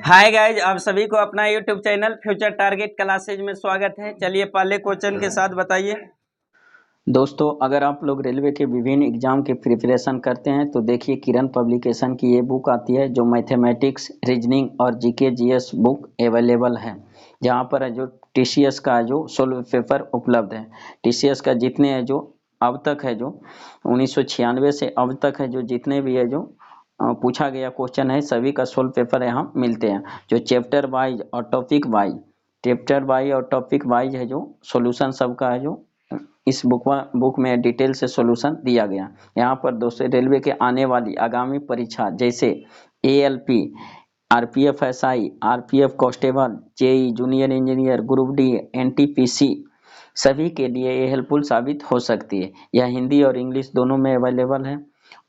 Hi guys, आप सभी को अपना YouTube channel future target classes में स्वागत है। चलिए पहले क्वेश्चन के साथ बताइए। दोस्तों, अगर आप लोग रेलवे के विभिन्न एग्जाम के प्रिपरेशन करते हैं तो देखिए किरण पब्लिकेशन की ये बुक आती है जो मैथमेटिक्स, रीजनिंग और जीके जीएस बुक अवेलेबल है। जहाँ पर है जो टीसीएस का जो सोल्व पेपर उपलब्ध है। टीसीएस का जितने है जो अब तक है जो 1996 से अब तक है जो जितने भी है जो पूछा गया क्वेश्चन है सभी का सोल्व पेपर यहाँ मिलते हैं। जो चैप्टर वाइज और टॉपिक वाइज है जो सॉल्यूशन सबका है जो इस बुक में डिटेल से सॉल्यूशन दिया गया। यहाँ पर दोस्तों रेलवे के आने वाली आगामी परीक्षा जैसे ALP, RPF SI, RPF constable, JE junior engineer, group D, NTPC सभी के लिए ये हेल्पफुल साबित हो सकती है। यह हिंदी और इंग्लिश दोनों में अवेलेबल है,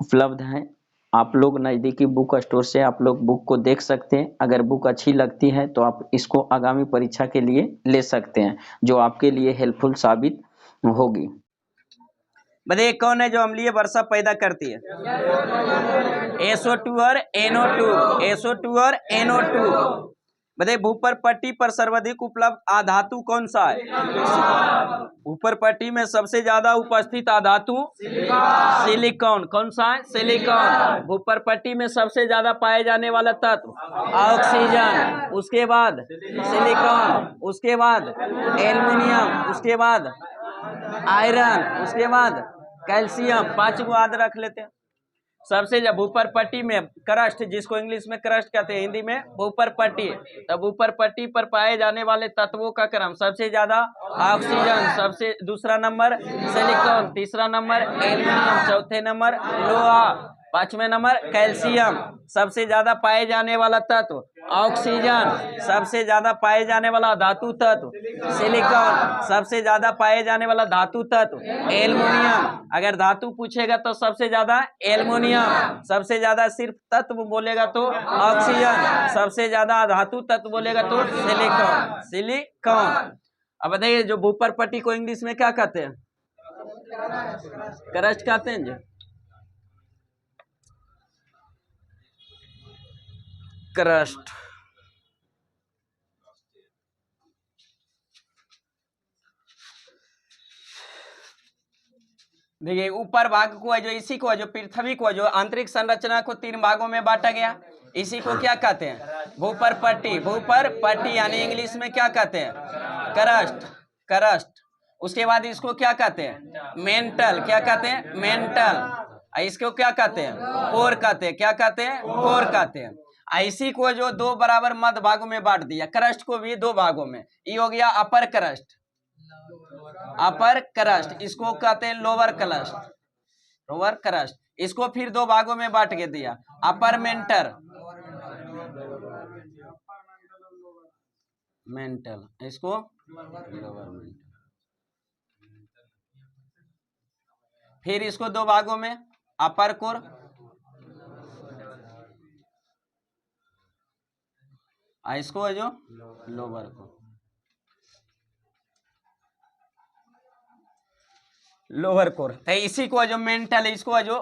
उपलब्ध है। आप लोग नज़दीकी बुक स्टोर से आप लोग बुक को देख सकते हैं। अगर बुक अच्छी लगती है तो आप इसको आगामी परीक्षा के लिए ले सकते हैं, जो आपके लिए हेल्पफुल साबित होगी। बताइए कौन है जो अम्लीय वर्षा पैदा करती है? SO2 और NO2। SO2 और NO2। बताइए भूपर पट्टी पर सर्वाधिक उपलब्ध आधातु कौन सा है? ऊपर पट्टी में सबसे ज्यादा उपस्थित आधातु सिलिकॉन। कौन सा है? सिलिकॉन। भूपर पट्टी में सबसे ज्यादा पाए जाने वाला तत्व ऑक्सीजन, उसके बाद सिलिकॉन, उसके बाद एल्युमिनियम, उसके बाद आयरन, उसके बाद कैल्शियम। 5 को याद रख लेते हैं। सबसे जब ऊपर पट्टी में क्रस्ट, जिसको इंग्लिश में क्रस्ट कहते हैं, हिंदी में ऊपर पट्टी, तब ऊपर पट्टी पर पाए जाने वाले तत्वों का क्रम सबसे ज्यादा ऑक्सीजन, सबसे दूसरा नंबर सिलिकॉन, तीसरा नंबर एल्युमिनियम, चौथे नंबर लोहा, पांचवें नंबर कैल्शियम। सबसे ज्यादा पाए जाने वाला तत्व ऑक्सीजन, सबसे ज्यादा पाए जाने वाला धातु तत्व सिलिकॉन, सबसे ज्यादा पाए जाने वाला धातु तत्व एल्युमिनियम। अगर धातु पूछेगा तो सबसे ज्यादा एल्युमिनियम, सबसे ज्यादा सिर्फ तत्व बोलेगा तो ऑक्सीजन, सबसे ज्यादा धातु तत्व बोलेगा तो सिलिकॉन। अब बताइए जो भूपर पट्टी को इंग्लिश में क्या कहते हैं? क्रस्ट कहते हैं जी। क्रस्ट। देखिए ऊपर भाग को है जो इसी को है जो पृथ्वी को है जो आंतरिक संरचना को 3 भागों में बांटा गया, इसी को क्या कहते हैं? भूपर पट्टी। भूपर पट्टी यानी इंग्लिश में क्या कहते हैं? क्रस्ट। उसके बाद इसको क्या कहते हैं? मेंटल। क्या कहते हैं? मेंटल। इसको क्या कहते हैं? कोर कहते हैं। क्या कहते हैं? कोर कहते हैं। इसी को जो 2 बराबर मध्य भागों में बांट दिया, क्रस्ट को भी 2 भागों में। ये हो गया अपर क्रस्ट, इसको कहते हैं लोअर क्रस्ट। इसको फिर 2 भागों में बांट के दिया, अपर मेंटल, इसको लोअर मेंटल। फिर इसको 2 भागों में, अपर कोर, इसको है जो लोअर कोर। लोअर कोर तो इसी को जो मेंटल है, इसको जो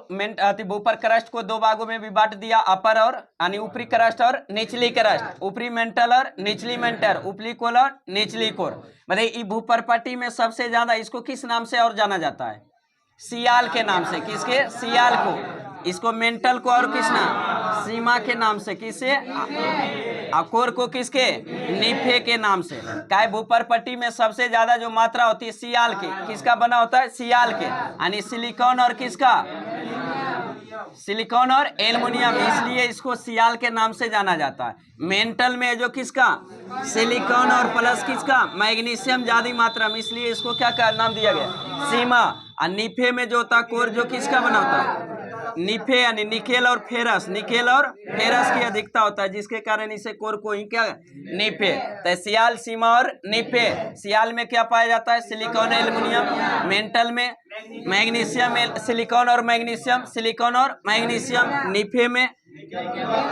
ऊपर क्रस्ट को 2 भागों में भी बांट दिया, अपर और यानी ऊपरी क्रस्ट और निचली क्रस्ट, ऊपरी मेंटल और निचली मेंटल, ऊपरी कोर और निचली कोर। मतलब भूपर पट्टी में सबसे ज्यादा इसको किस नाम से और जाना जाता है? सियाल के नाम से। किसके? सियाल को। इसको मेंटल को और किस नाम? सीमा के नाम से। किससे? कोर को किसके? निफे के नाम से। काय भूपर पट्टी में सबसे ज्यादा जो मात्रा होती है सियाल की, किसका बना होता है? सियाल के, यानी सिलिकॉन और किसका? सिलिकॉन और एल्युमिनियम, इसलिए इसको सियाल के नाम से जाना जाता है। मेंटल में जो किसका? सिलिकॉन और प्लस किसका? मैग्नीशियम ज्यादा मात्रा में, इसलिए इसको क्या नाम दिया गया? सीमा। और निफे में जो होता है कोर, जो किसका बना होता है? निफे यानी निकेल और फेरस की अधिकता होता है, जिसके कारण इसे कोर को ही क्या निफे। तो सियाल, सीमा और निफे। सियाल में क्या पाया जाता है? Silicon, aluminium. मेंटल में मैग्नीशियम, सिलिकॉन और मैग्नीशियम, निफे में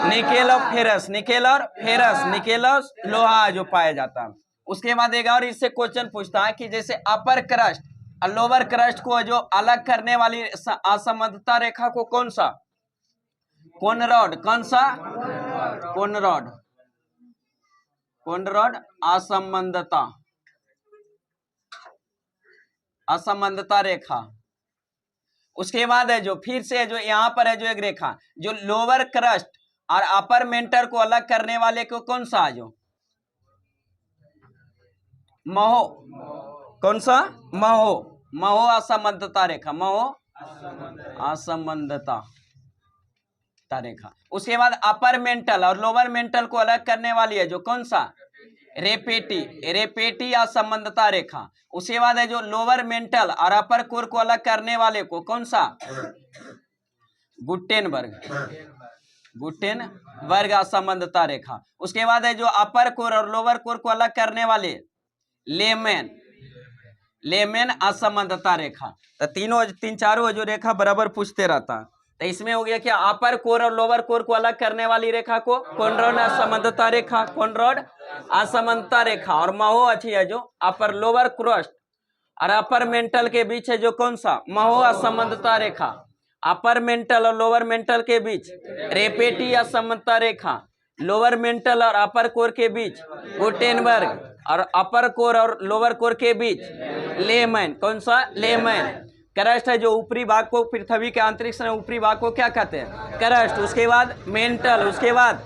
निकेल और फेरस, निकेल और लोहा जो पाया जाता है। उसके बाद एक और इससे क्वेश्चन पूछता है कि जैसे अपर क्रस्ट और लोअर क्रस्ट को जो अलग करने वाली असमानता रेखा को कौन सा कोनरॉड, कौन सा? कोनरॉड, कोनरॉड असंबंधता, असंबंधता रेखा। उसके बाद है जो फिर से जो यहाँ पर है जो एक रेखा जो लोअर क्रस्ट और अपर मेंटल को अलग करने वाले को कौन सा है? जो महो, कौन सा? महो, महो असंबंधता रेखा, महो असंबंधता रेखा। उसके बाद अपर मेंटल और लोअर मेंटल को अलग करने वाली है जो कौन सा? रेपेटी, रेपेटी असंबंधता रेखा। उसके बाद है जो लोअर मेंटल और अपर कोर को अलग करने वाले को कौन सा? गुटेनबर्ग, गुटेनबर्ग असंबंधता रेखा। उसके बाद है जो अपर कोर और लोअर कोर को अलग करने वाले लेमेन, लेमेन असंबंधता रेखा। तो तीनों तीन चारों जो रेखा बराबर पूछते रहता। तो इसमें हो गया क्या? अपर कोर और लोअर कोर को अलग करने वाली रेखा को कॉनरॉड असंबंधता रेखा, कॉनरॉड असंबंधता रेखा। और महो अच्छी है जो अपर लोअर क्रस्ट और अपर मेंटल के बीच है जो कौन सा? महो असंबंधता रेखा। अपर मेंटल और लोअर मेंटल के बीच रेपेटी असंबंधता रेखा। लोअर मेंटल और अपर कोर के बीच गुटेनबर्ग और अपर कोर और लोअर कोर के बीच लेमैन, कौन सा? लेमैन। क्रस्ट है जो ऊपरी भाग को, पृथ्वी के अंतरिक्ष में ऊपरी भाग को क्या कहते हैं? क्रस्ट। उसके बाद मेंटल, उसके बाद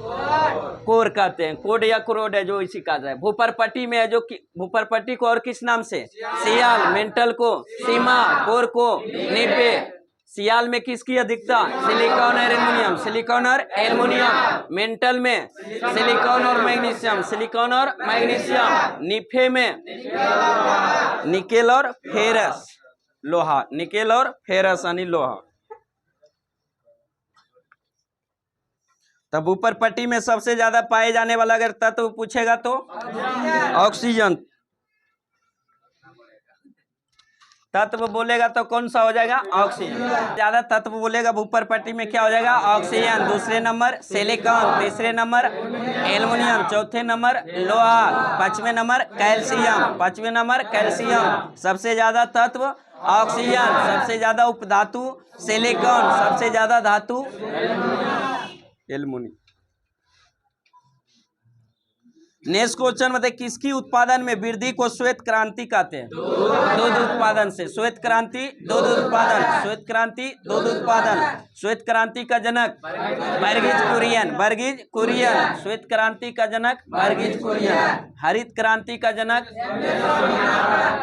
कोर कहते हैं, कोड या क्रोड है जो इसी का जाए। भूपरपट्टी में है जो भूपरपट्टी को और किस नाम से? सियाल, मेंटल को सीमा, कोर को निपे। सियाल में किसकी अधिकता? सिलिकॉन और एल्युमिनियम, सिलिकॉन और एल्युमिनियम। मेंटल में सिलिकॉन और मैग्नीशियम, सिलिकॉन और मैग्नीशियम। निफे में निकेल और फेरस, लोहा, निकेल और फेरस यानी लोहा। तब ऊपर पट्टी में सबसे ज्यादा पाए जाने वाला अगर तत्व पूछेगा तो ऑक्सीजन। तत्व बोलेगा तो कौन सा हो जाएगा? ऑक्सीजन। ज्यादा तत्व बोलेगा ऊपर पट्टी में क्या हो जाएगा? ऑक्सीजन। दूसरे नंबर सिलिकॉन, तीसरे नंबर एल्युमिनियम, चौथे नंबर लोहा, पांचवें नंबर कैल्शियम, पांचवें नंबर कैल्शियम। सबसे ज्यादा तत्व ऑक्सीजन, सबसे ज्यादा उपधातु सिलिकॉन, सबसे ज्यादा धातु एल्युमिनियम। नेक्स्ट क्वेश्चन बताइए, किसकी उत्पादन में वृद्धि को श्वेत क्रांति कहते हैं? दूध उत्पादन से। श्वेत क्रांति, दूध उत्पादन, श्वेत क्रांति, दूध उत्पादन। श्वेत क्रांति का जनक वर्गीज कुरियन, वर्गीज कुरियन। श्वेत क्रांति का जनक वर्गीज कुरियन। हरित क्रांति का जनक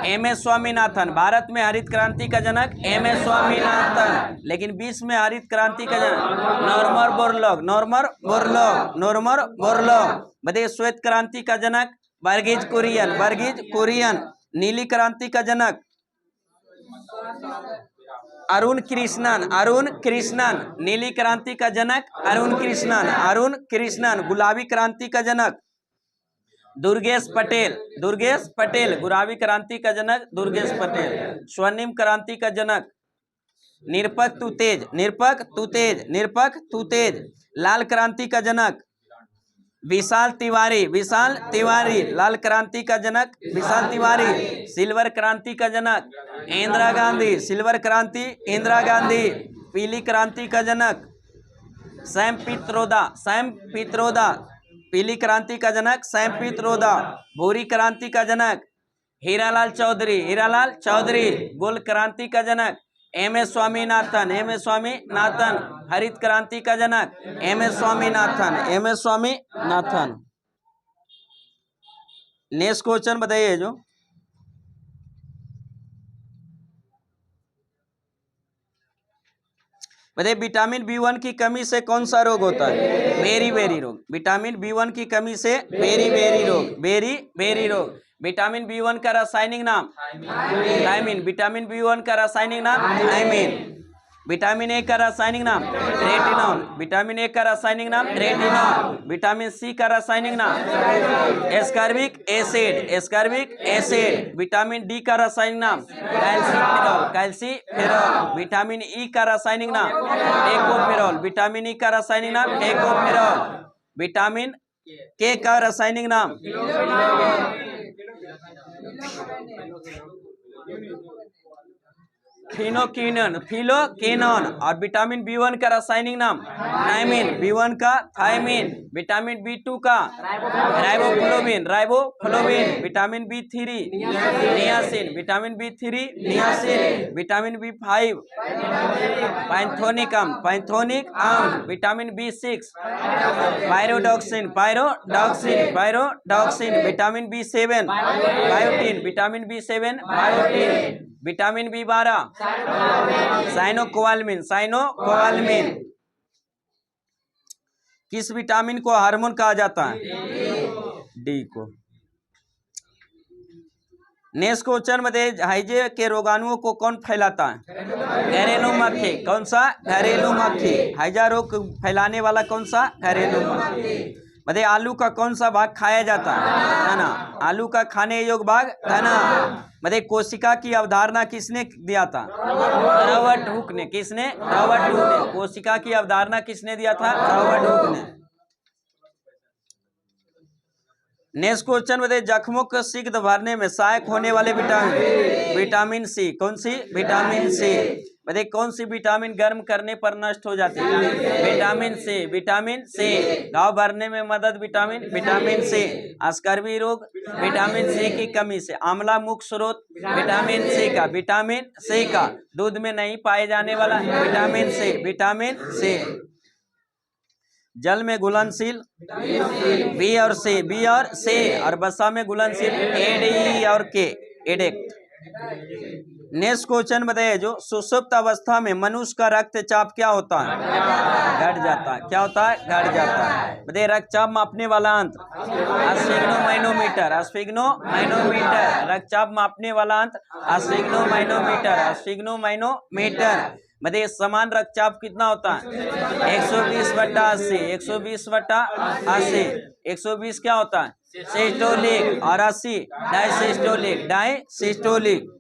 एम.एस. स्वामीनाथन। भारत में हरित क्रांति का जनक एम.एस. स्वामीनाथन। लेकिन विश्व में हरित क्रांति का जनक Norman Borlaug, Norman Borlaug, Norman Borlaug. बताइए श्वेत क्रांति का जनक वर्गीज कुरियन, वर्गीज कुरियन। नीली क्रांति का जनक अरुण कृष्णन, अरुण कृष्णन। नीली क्रांति का जनक अरुण कृष्णन, अरुण कृष्णन। गुलाबी क्रांति का जनक दुर्गेश पटेल, दुर्गेश पटेल। गुलाबी क्रांति का जनक दुर्गेश पटेल। स्वर्णिम क्रांति का जनक निरपक्ष तू तेज, निरपक्ष तू तेज, निरपक्ष तू तेज। लाल क्रांति का जनक विशाल तिवारी, विशाल तिवारी। लाल क्रांति का जनक विशाल तिवारी। सिल्वर क्रांति का जनक इंदिरा गांधी, सिल्वर क्रांति इंदिरा गांधी। पीली क्रांति का जनक सैम पित्रोदा, सैम पित्रोदा। पीली क्रांति का जनक सैम पित्रोदा। भूरी क्रांति का जनक हीरालाल चौधरी, हीरालाल चौधरी। गोल क्रांति का जनक एम.एस. स्वामीनाथन, एम.एस. स्वामीनाथन। हरित क्रांति का जनक M S. Swaminathan, M S. Swaminathan. Next question बताइए जो बताइए, विटामिन B1 की कमी से कौन सा रोग होता है? बेरी बेरी रोग। विटामिन B1 की कमी से बेरी बेरी रोग, बेरी बेरी रोग। विटामिन B1 का रासायनिक नाम थायमिन। विटामिन B1 का रासायनिक नाम थायमिन। विटामिन ए का रासायनिक नाम रेटिनॉल। विटामिन ए का रासायनिक नाम रेटिनॉल। विटामिन सी का रासायनिक नाम ascorbic acid, ascorbic acid. Vitamin D का रासायनिक नाम कैल्सीफेरॉल, कैल्सीफेरॉल। विटामिन ई का रासायनिक नाम टेकोफेरॉल। विटामिन ई का रासायनिक नाम टेकोफेरॉल। विटामिन के का रासायनिक नाम फिनोकिनोन, फिलोकिनोन। और विटामिन B1 का रासायनिक नाम थायमिन, B1 का थायमिन। विटामिन B2 का riboflavin, riboflavin. Vitamin B3 niacin, vitamin B3 niacin. Vitamin B5 पैंथोनिक अम्ल, पैंथोनिक अम्ल। Vitamin B6 pyridoxine, pyridoxine, pyridoxine. Vitamin B7 biotin, vitamin B7 biotin. Vitamin B12 cyanocobalamin, cyanocobalamin. किस vitamin को hormone कहा जाता है? D को। Next question मध्ये हैजे के रोगाणुओं को कौन फैलाता है? घरेलू मक्खी। कौन सा? घरेलू मक्खी। हैजा रोग फैलाने वाला कौन सा? घरेलू मक्खी। मध्ये आलू का कौन सा भाग खाया जाता है? दाना। आलू का खाने योग्य भाग दाना। मध्ये कोशिका की अवधारणा किसने दिया था? रॉबर्ट हुक ने। किसने? रॉबर्ट हुक ने। कोशिका की अवधारणा किसने दिया था? रॉबर्ट हुक ने। नेक्स्ट क्वेश्चन मध्ये जख्मों को शीघ्र भरने में सहायक होने वाले विटामिन, विटामिन सी। कौन सी? विटामिन सी। मध्ये कौन सी विटामिन गर्म करने पर नष्ट हो जाती है? Vitamin C, vitamin C. घाव भरने में मदद विटामिन, विटामिन सी। अस्कर्वी रोग विटामिन सी की कमी से। आंवला मुख्य स्रोत विटामिन सी का, विटामिन सी का। दूध में नहीं पाए जाने वाला विटामिन सी, विटामिन सी। जल में घुलनशील बी और सी, बी और सी। और वसा में घुलनशील ए, डी और के, एडेक्ट। नेक्स्ट क्वेश्चन बताइए, जो सुषुप्त अवस्था में मनुष्य का रक्तचाप क्या होता है? घट जाता है। क्या होता है? घट जाता है। बताइए रक्तचाप मापने वाला यंत्र स्फिग्नोमैनोमीटर, स्फिग्नोमैनोमीटर। रक्तचाप मापने वाला यंत्र स्फिग्नोमैनोमीटर, स्फिग्नोमैनोमीटर। बताइए समान रक्तचाप कितना होता है? 120/80, 120/80। 120 क्या होता है? सिस्टोलिक। और 80 डायसिस्टोलिक, डायसिस्टोलिक।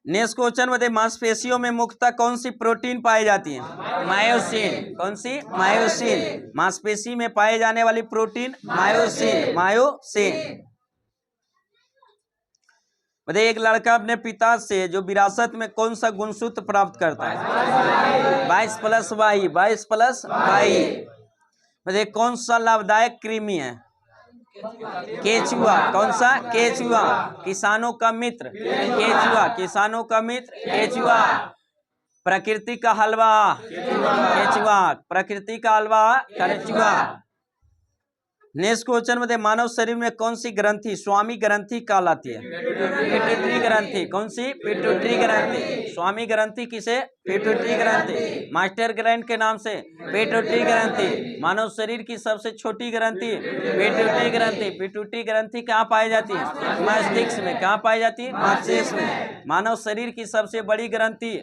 नेक्स्ट क्वेश्चन मध्ये मांसपेशियों में मुख्यतः कौन सी प्रोटीन पाई जाती है? मायोसिन। कौन सी? मायोसिन। मांसपेशी में पाए जाने वाली प्रोटीन मायोसिन, मायोसिन। बताइए एक लड़का अपने पिता से जो विरासत में कौन सा गुणसूत्र प्राप्त करता है? 22+22, 22+22। बताइए कौन सा लाभदायक कृमि है? केचुआ। कौन सा? केचुआ। किसानों का मित्र केचुआ, किसानों का मित्र केचुआ। प्रकृति का हलवा केचुआ, प्रकृति का हलवा केचुआ। नेक्स्ट क्वेश्चन मध्ये मानव शरीर में कौन सी ग्रंथि स्वामी ग्रंथि कहलाती है? पिट्यूटरी ग्रंथि। कौन सी? पिट्यूटरी ग्रंथि। स्वामी ग्रंथि किसे? पिट्यूटरी ग्रंथि। मास्टर ग्लैंड के नाम से पिट्यूटरी ग्रंथि। मानव शरीर की सबसे छोटी ग्रंथि पिट्यूटरी ग्रंथि। पिट्यूटरी ग्रंथि कहाँ पाई जाती है? मस्तिष्क में। कहाँ पाई जाती है? मस्तिष्क में। मानव शरीर की सबसे बड़ी ग्रंथि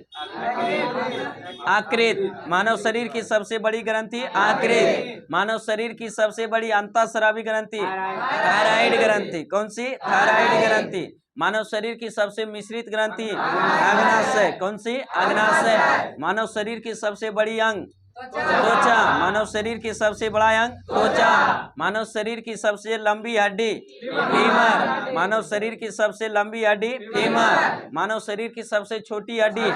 आकृत। मानव शरीर की सबसे बड़ी ग्रंथि आकृत। मानव शरीर की सबसे बड़ी अंतःस्रावी ग्रंथि थायराइड ग्रंथि। कौन सी? थायराइड ग्रंथि। मानव शरीर की सबसे मिश्रित ग्रंथि अग्नाशय। कौन सी? अग्नाशय। मानव शरीर की सबसे बड़ी अंग त्वचा। मानव शरीर की सबसे बड़ा अंग त्वचा। मानव शरीर की सबसे लंबी हड्डी फीमर। मानव शरीर की सबसे लंबी हड्डी फीमर। मानव शरीर की सबसे छोटी हड्डी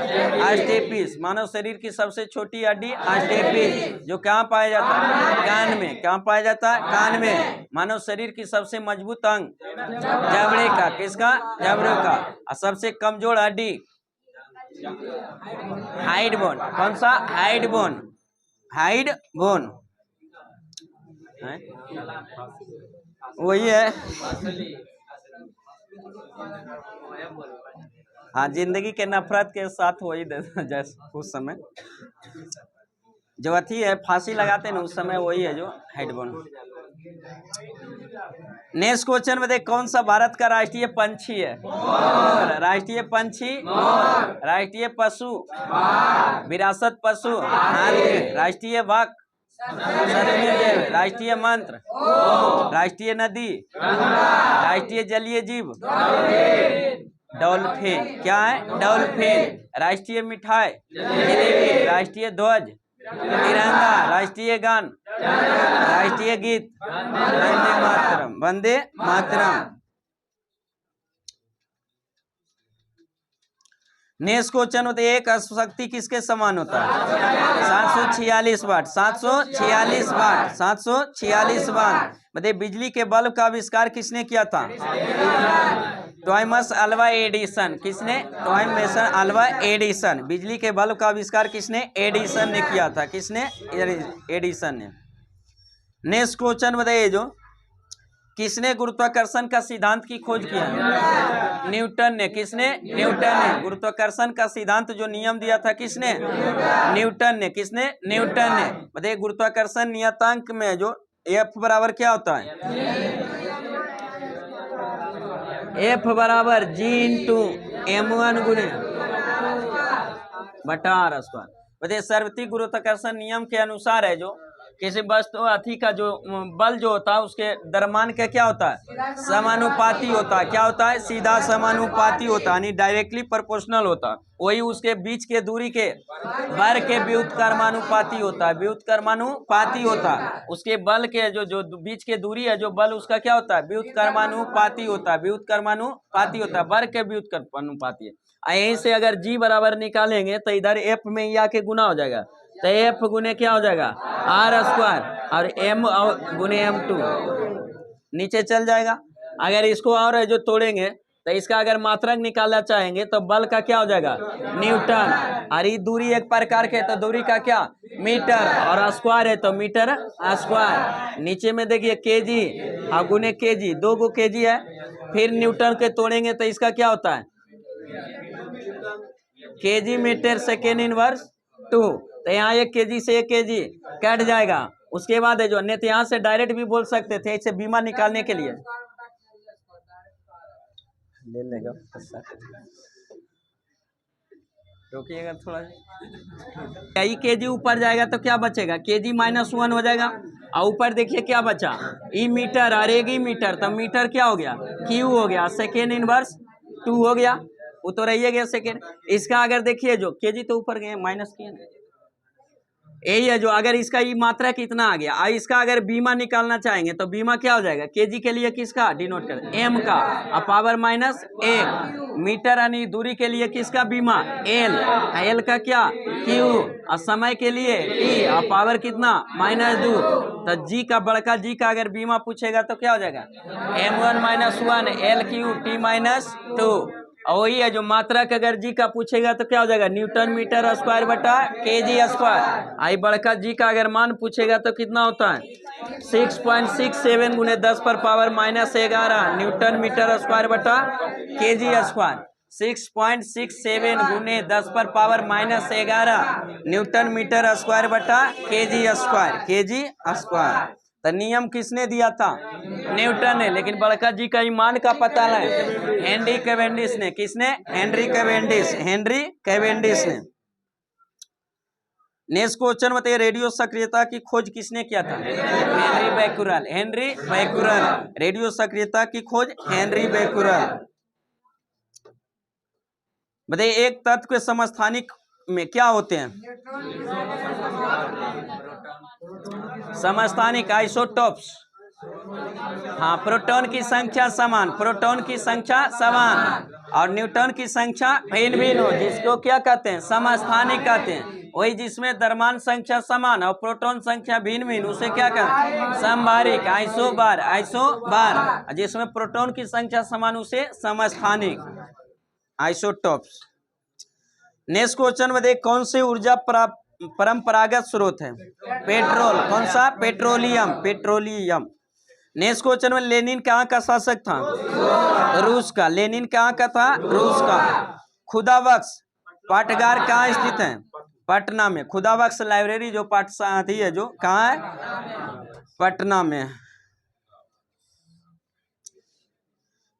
स्टेपिस। मानव शरीर की सबसे छोटी हड्डी स्टेपिस, जो कहाँ पाया जाता है? कान में। कहाँ पाया जाता है? कान में। मानव शरीर की सबसे मजबूत अंग जबड़े का। किसका? जबड़े का। और सबसे कमजोर हड्डी हाइड बोन। कौन सा? Hide bone, hide bone. वही है। हाँ, जिंदगी के नफरत के साथ वही जैसे उस समय जो अथी है फांसी लगाते हैं ना, उस समय वही है जो हाइड बोन। नेक्स्ट क्वेश्चन में देख, कौन सा भारत का राष्ट्रीय पंछी है? राष्ट्रीय पंछी राष्ट्रीय पशु विरासत पशु हाथी। राष्ट्रीय वक सत्यमेव। राष्ट्रीय मंत्र राष्ट्रीय नदी राष्ट्रीय जलीय जीव डॉल्फिन। क्या है? डॉल्फिन। राष्ट्रीय मिठाई जलेबी। राष्ट्रीय ध्वज तिरंगा। राष्ट्रीय गान राष्ट्रीय गीत वंदे मातरम, वंदे मातरम। नेक्स्ट क्वेश्चन होता है, एक अश्वशक्ति किसके समान होता है? 746 वाट, 746 वाट, 746 वाट। बताइए बिजली के बल्ब का आविष्कार किसने किया था? Thomas Alva Edison. किसने? Thomas Alva Edison. बिजली के बल्ब का आविष्कार किसने? एडिसन ने किया था। किसने? एडिसन ने। नेक्स्ट क्वेश्चन बताइए, जो किसने गुरुत्वाकर्षण का सिद्धांत की खोज किया? न्यूटन ने। किसने? न्यूटन ने। गुरुत्वाकर्षण का सिद्धांत जो नियम दिया था किसने? न्यूटन ने। किसने? न्यूटन ने। बताइए गुरुत्वाकर्षण नियतांक में जो F बराबर क्या होता है? F बराबर G/m1 गुणे बटा r स्क्वायर। बताइए सर्वत्रिक गुरुत्वाकर्षण नियम के अनुसार है, जो किसी वस्तु अथी का जो बल जो होता है उसके द्रव्यमान का क्या होता है? समानुपाती होता है। क्या होता है? सीधा समानुपाती होता है, यानी डायरेक्टली प्रोपोर्शनल होता है। वही उसके बीच के दूरी के वर्ग के व्युत्क्रमानुपाती होता है। व्युत्क्रमानुपाती होता है। उसके बल के जो बीच के दूरी है, जो बल उसका क्या होता है? व्युत्क्रमानुपाती होता है। व्युत्क्रमानुपाती होता है, वर्ग के व्युत्क्रमानुपाती है। यहीं से अगर G बराबर निकालेंगे तो इधर F में ही आके गुना हो जाएगा, तो F गुने क्या हो जाएगा? R स्क्वायर, और M गुने M2 नीचे चल जाएगा। अगर इसको और जो तोड़ेंगे तो इसका अगर मात्रक निकालना चाहेंगे तो बल का क्या हो जाएगा? न्यूटन। और ये दूरी एक प्रकार के, तो दूरी का क्या? मीटर। और स्क्वायर है तो मीटर स्क्वायर। नीचे में देखिए केजी और गुने केजी, 2 गो केजी है। फिर न्यूटन के तोड़ेंगे तो इसका क्या होता है? KG metre second inverse 2। तो यहाँ 1 केजी से 1 केजी कट जाएगा। उसके बाद है जो अन्य यहाँ से डायरेक्ट भी बोल सकते थे, इसे बीमा निकालने के लिए ले लेगा। रोकिएगा थोड़ा, कई केजी ऊपर जाएगा तो क्या बचेगा? केजी -1 हो जाएगा। और ऊपर देखिए क्या बचा? ई मीटर और एक ई मीटर, तो मीटर क्या हो गया? क्यू हो गया। सेकेंड इनवर्स 2 हो गया, वो तो रहिए गया सेकेंड। इसका अगर देखिए जो केजी तो ऊपर गए माइनस किए, यही है जो अगर इसका ये मात्रा कितना आ गया। इसका अगर बीमा निकालना चाहेंगे तो बीमा क्या हो जाएगा? केजी के लिए किसका डिनोट कर? M का, और पावर -1। मीटर यानी दूरी के लिए किसका बीमा? L का क्या? Q। और समय के लिए T, और पावर कितना? -2। तो G का, बड़का G का अगर बीमा पूछेगा तो क्या हो जाएगा? M1 -1 LQ T-2। और वही है जो मात्रक अगर G का पूछेगा तो क्या हो जाएगा? न्यूटन मीटर स्क्वायर बटा केजी स्क्वायर। आई बड़का G का अगर मान पूछेगा तो कितना होता है? 6.67 गुने 10 पर पावर -11 न्यूटन मीटर स्क्वायर बटा केजी स्क्वायर। 6.67 गुने 10 पर पावर -11 न्यूटन मीटर स्क्वायर बटा केजी स्क्वायर। तो नियम किसने दिया था? न्यूटन ने। लेकिन बड़का जी का ईमान का पता है हेनरी कैवेंडिश ने। किसने? हेनरी कैवेंडिश ने। नेक्स्ट क्वेश्चन बताइए, रेडियो सक्रियता की खोज किसने किया था? Henry Becquerel. रेडियो सक्रियता की खोज हेनरी बैकुरल। बताइए एक तत्व के समस्थानिक में क्या होते हैं? समस्थानिक आइसोटोप्स। हाँ, प्रोटॉन की संख्या समान, और न्यूट्रॉन की संख्या भिन्न हो, जिसको क्या कहते हैं? समस्थानिक कहते हैं। वही जिसमें द्रव्यमान संख्या समान और प्रोटॉन संख्या भिन्न, उसे क्या कहते हैं? समभारिक, आइसोबार। जिसमें प्रोटॉन की संख्या समान उसे समस्थानिक, आइसोटोप्स। नेक्स्ट क्वेश्चन में देख, कौन सी ऊर्जा परंपरागत स्रोत है? पेट्रोल। कौन सा? पेट्रोलियम। नेक्स्ट क्वेश्चन में, लेनिन कहाँ का शासक था? रूस का। लेनिन कहाँ का था? रूस का। खुदाबख्श पाठगार कहाँ स्थित है? पटना में। खुदाबख्श लाइब्रेरी जो पाठशाला है जो कहाँ है? पटना में।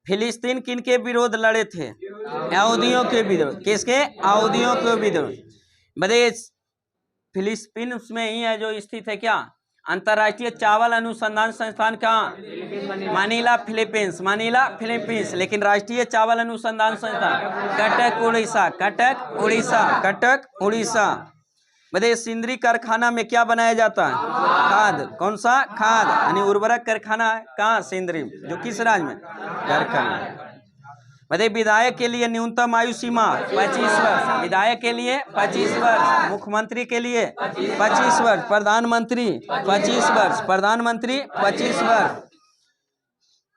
फिलिस्तीन किनके विरोध लड़े थे? यहूदियों के विरोध। किसके? यहूदियों के विरोध। बताइए फिलिस्तीन में ही है जो स्थित है क्या? अंतर्राष्ट्रीय चावल अनुसंधान संस्थान कहाँ? Manila Philippines. लेकिन राष्ट्रीय चावल अनुसंधान संस्थान कटक उड़ीसा। बताइए सिंदरी कारखाना में क्या बनाया जाता है? खाद। कौन सा? खाद, यानी उर्वरक कारखाना है कहाँ? सिंदरी। जो किस राज्य में? झारखंड। बताइए विधायक के लिए न्यूनतम आयु सीमा 25 वर्ष, विधायक के लिए 25 वर्ष, मुख्यमंत्री के लिए 25 वर्ष, प्रधानमंत्री 25 वर्ष, प्रधानमंत्री 25 वर्ष,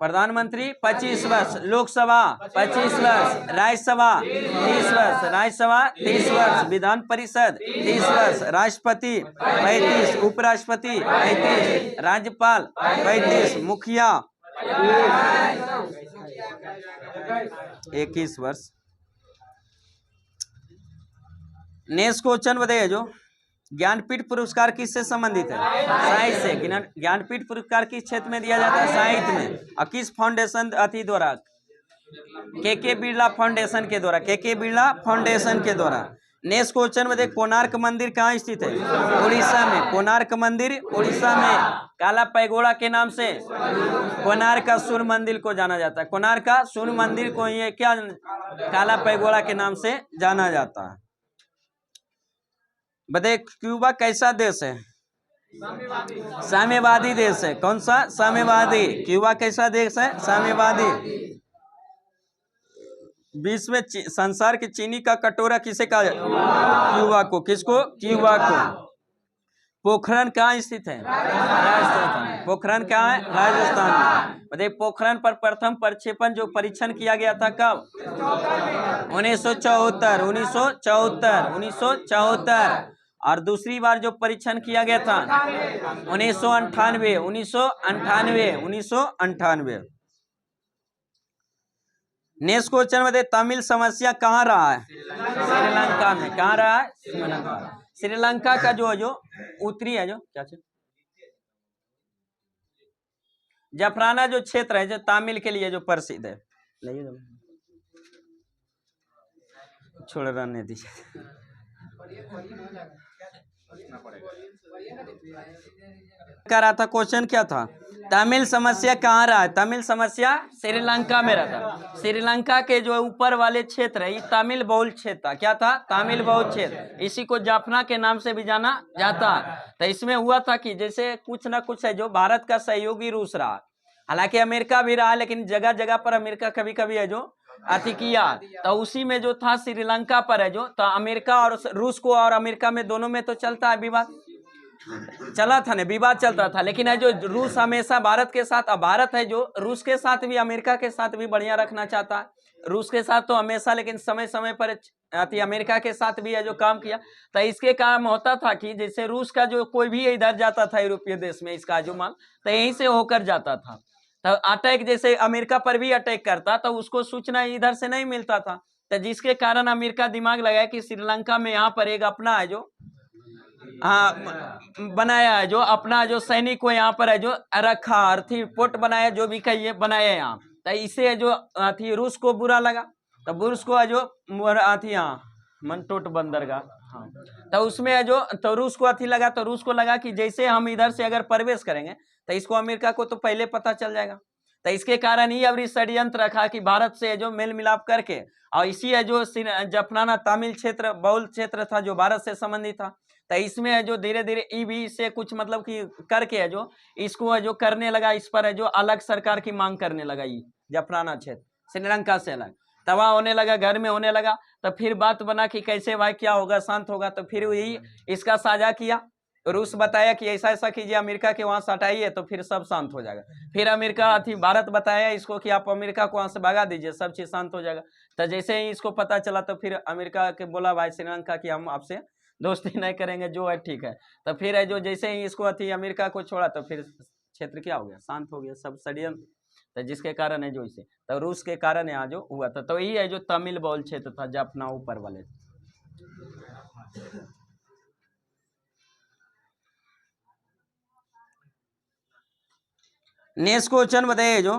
प्रधानमंत्री 25 वर्ष, लोकसभा 25 वर्ष, राज्यसभा 30 वर्ष, राज्यसभा 30 वर्ष, विधान परिषद 30 वर्ष, राष्ट्रपति 35, उपराष्ट्रपति 35, राज्यपाल 35, मुखिया 21 वर्ष। नेक्स्ट क्वेश्चन बताइए जो ज्ञानपीठ पुरस्कार किससे संबंधित है? साहित्य से। ज्ञानपीठ पुरस्कार किस क्षेत्र में दिया जाता है? साहित्य में। और किस फाउंडेशन द्वारा? के बिरला फाउंडेशन के द्वारा, के बिरला फाउंडेशन के द्वारा। नेक्स्ट क्वेश्चन में देख, कोणार्क मंदिर कहाँ स्थित है? उड़ीसा में। कोणार्क मंदिर उड़ीसा में। काला पैगोड़ा के नाम से कोणार्क का सूर्य मंदिर को जाना जाता है। कोणार्क का सूर्य मंदिर को ये क्या काला पैगोड़ा के नाम से जाना जाता है। बताइए क्यूबा कैसा देश है? साम्यवादी देश है। कौन सा? साम्यवादी। क्यूबा कैसा देश है? साम्यवादी। विश्व में संसार की चीनी का कटोरा किसे कहा जाता है? क्यूबा को। किसको? क्यूबा को। पोखरण कहाँ स्थित है? राजस्थान। पोखरण कहाँ है? राजस्थान में। बताइए पोखरण पर प्रथम प्रक्षेपण जो परीक्षण किया गया था कब? 1974। 1974। और दूसरी बार जो परीक्षण किया गया था 1998। नेक्स्ट क्वेश्चन में तमिल समस्या कहाँ रहा है? श्रीलंका में। कहाँ रहा है? श्रीलंका। श्रीलंका का जो उत्तरी है जो क्या जफराना जो क्षेत्र है जो तमिल के लिए जो प्रसिद्ध है, छोड़ रहने दीजिए। क्या रहा था क्वेश्चन? क्या था? तमिल समस्या कहाँ रहा है? तमिल समस्या श्रीलंका में रहा था। श्रीलंका के जो ऊपर वाले क्षेत्र है ये तमिल बहुल क्षेत्र था। क्या था? तमिल बहुल क्षेत्र। इसी को जाफना के नाम से भी जाना जाता है। तो इसमें हुआ था कि जैसे कुछ ना कुछ है जो भारत का सहयोगी रूस रहा, हालांकि अमेरिका भी रहा, लेकिन जगह जगह पर अमेरिका कभी कभी है जो अति किया। तो उसी में जो था श्रीलंका पर है जो तो अमेरिका और रूस को और अमेरिका में दोनों में तो चलता है विवाद, चला था ना, विवाद चलता था। लेकिन है जो रूस हमेशा भारत के साथ, अब भारत है जो रूस के साथ भी अमेरिका के साथ भी बढ़िया रखना चाहता है। रूस के साथ तो हमेशा, लेकिन समय समय पर अमेरिका के साथ भी है जो काम किया। तो इसके काम होता था कि जैसे रूस का जो कोई भी इधर जाता था यूरोपीय देश में, इसका जो माल तो यहीं से होकर जाता था। तो अटैक जैसे अमेरिका पर भी अटैक करता तो उसको सूचना इधर से नहीं मिलता था। तो जिसके कारण अमेरिका दिमाग लगाया कि श्रीलंका में यहाँ पर एक अपना है जो बनाया है, जो अपना जो सैनिक को यहाँ पर है जो रखा, अर्थी पोर्ट बनाया, जो भी कहिए बनाया यहाँ। तो इसे जो अथी रूस को बुरा लगा, तो रूस को जो अथी यहाँ मनटोट बंदरगाह, हाँ, तो उसमें है जो तो रूस को अथी लगा, तो रूस को लगा कि जैसे हम इधर से अगर प्रवेश करेंगे तो इसको अमेरिका को तो पहले पता चल जाएगा। तो इसके कारण ही अब षड्यंत्र रखा कि भारत से जो मेल मिलाप करके, और इसी है जो जफनाना तमिल क्षेत्र बहुल क्षेत्र था जो भारत से संबंधित था। तो इसमें है जो धीरे धीरे ई भी से कुछ मतलब कि करके है जो इसको है जो करने लगा, इस पर है जो अलग सरकार की मांग करने लगा। ये जफराना क्षेत्र श्रीलंका से अलग तबाह होने लगा, घर में होने लगा। तो फिर बात बना कि कैसे भाई क्या होगा, शांत होगा। तो फिर यही इसका साझा किया, रूस बताया कि ऐसा ऐसा कीजिए, अमेरिका के वहां से हटाइए तो फिर सब शांत हो जाएगा। फिर अमेरिका थी भारत बताया इसको कि आप अमेरिका को वहां से भगा दीजिए, सब चीज शांत हो जाएगा। तो जैसे ही इसको पता चला तो फिर अमेरिका के बोला भाई श्रीलंका की हम आपसे दोस्ती नहीं करेंगे, जो है ठीक है। तो फिर है जो जैसे ही इसको अथी अमेरिका को छोड़ा तो फिर क्षेत्र क्या हो गया, शांत हो गया, सब षड्यंत्र। तो जिसके कारण है जो इसे तो रूस के कारण यहाँ जो हुआ था। तो यही है जो तमिल बहुल क्षेत्र था जो अपना ऊपर वाले। नेक्स्ट क्वेश्चन बताइए जो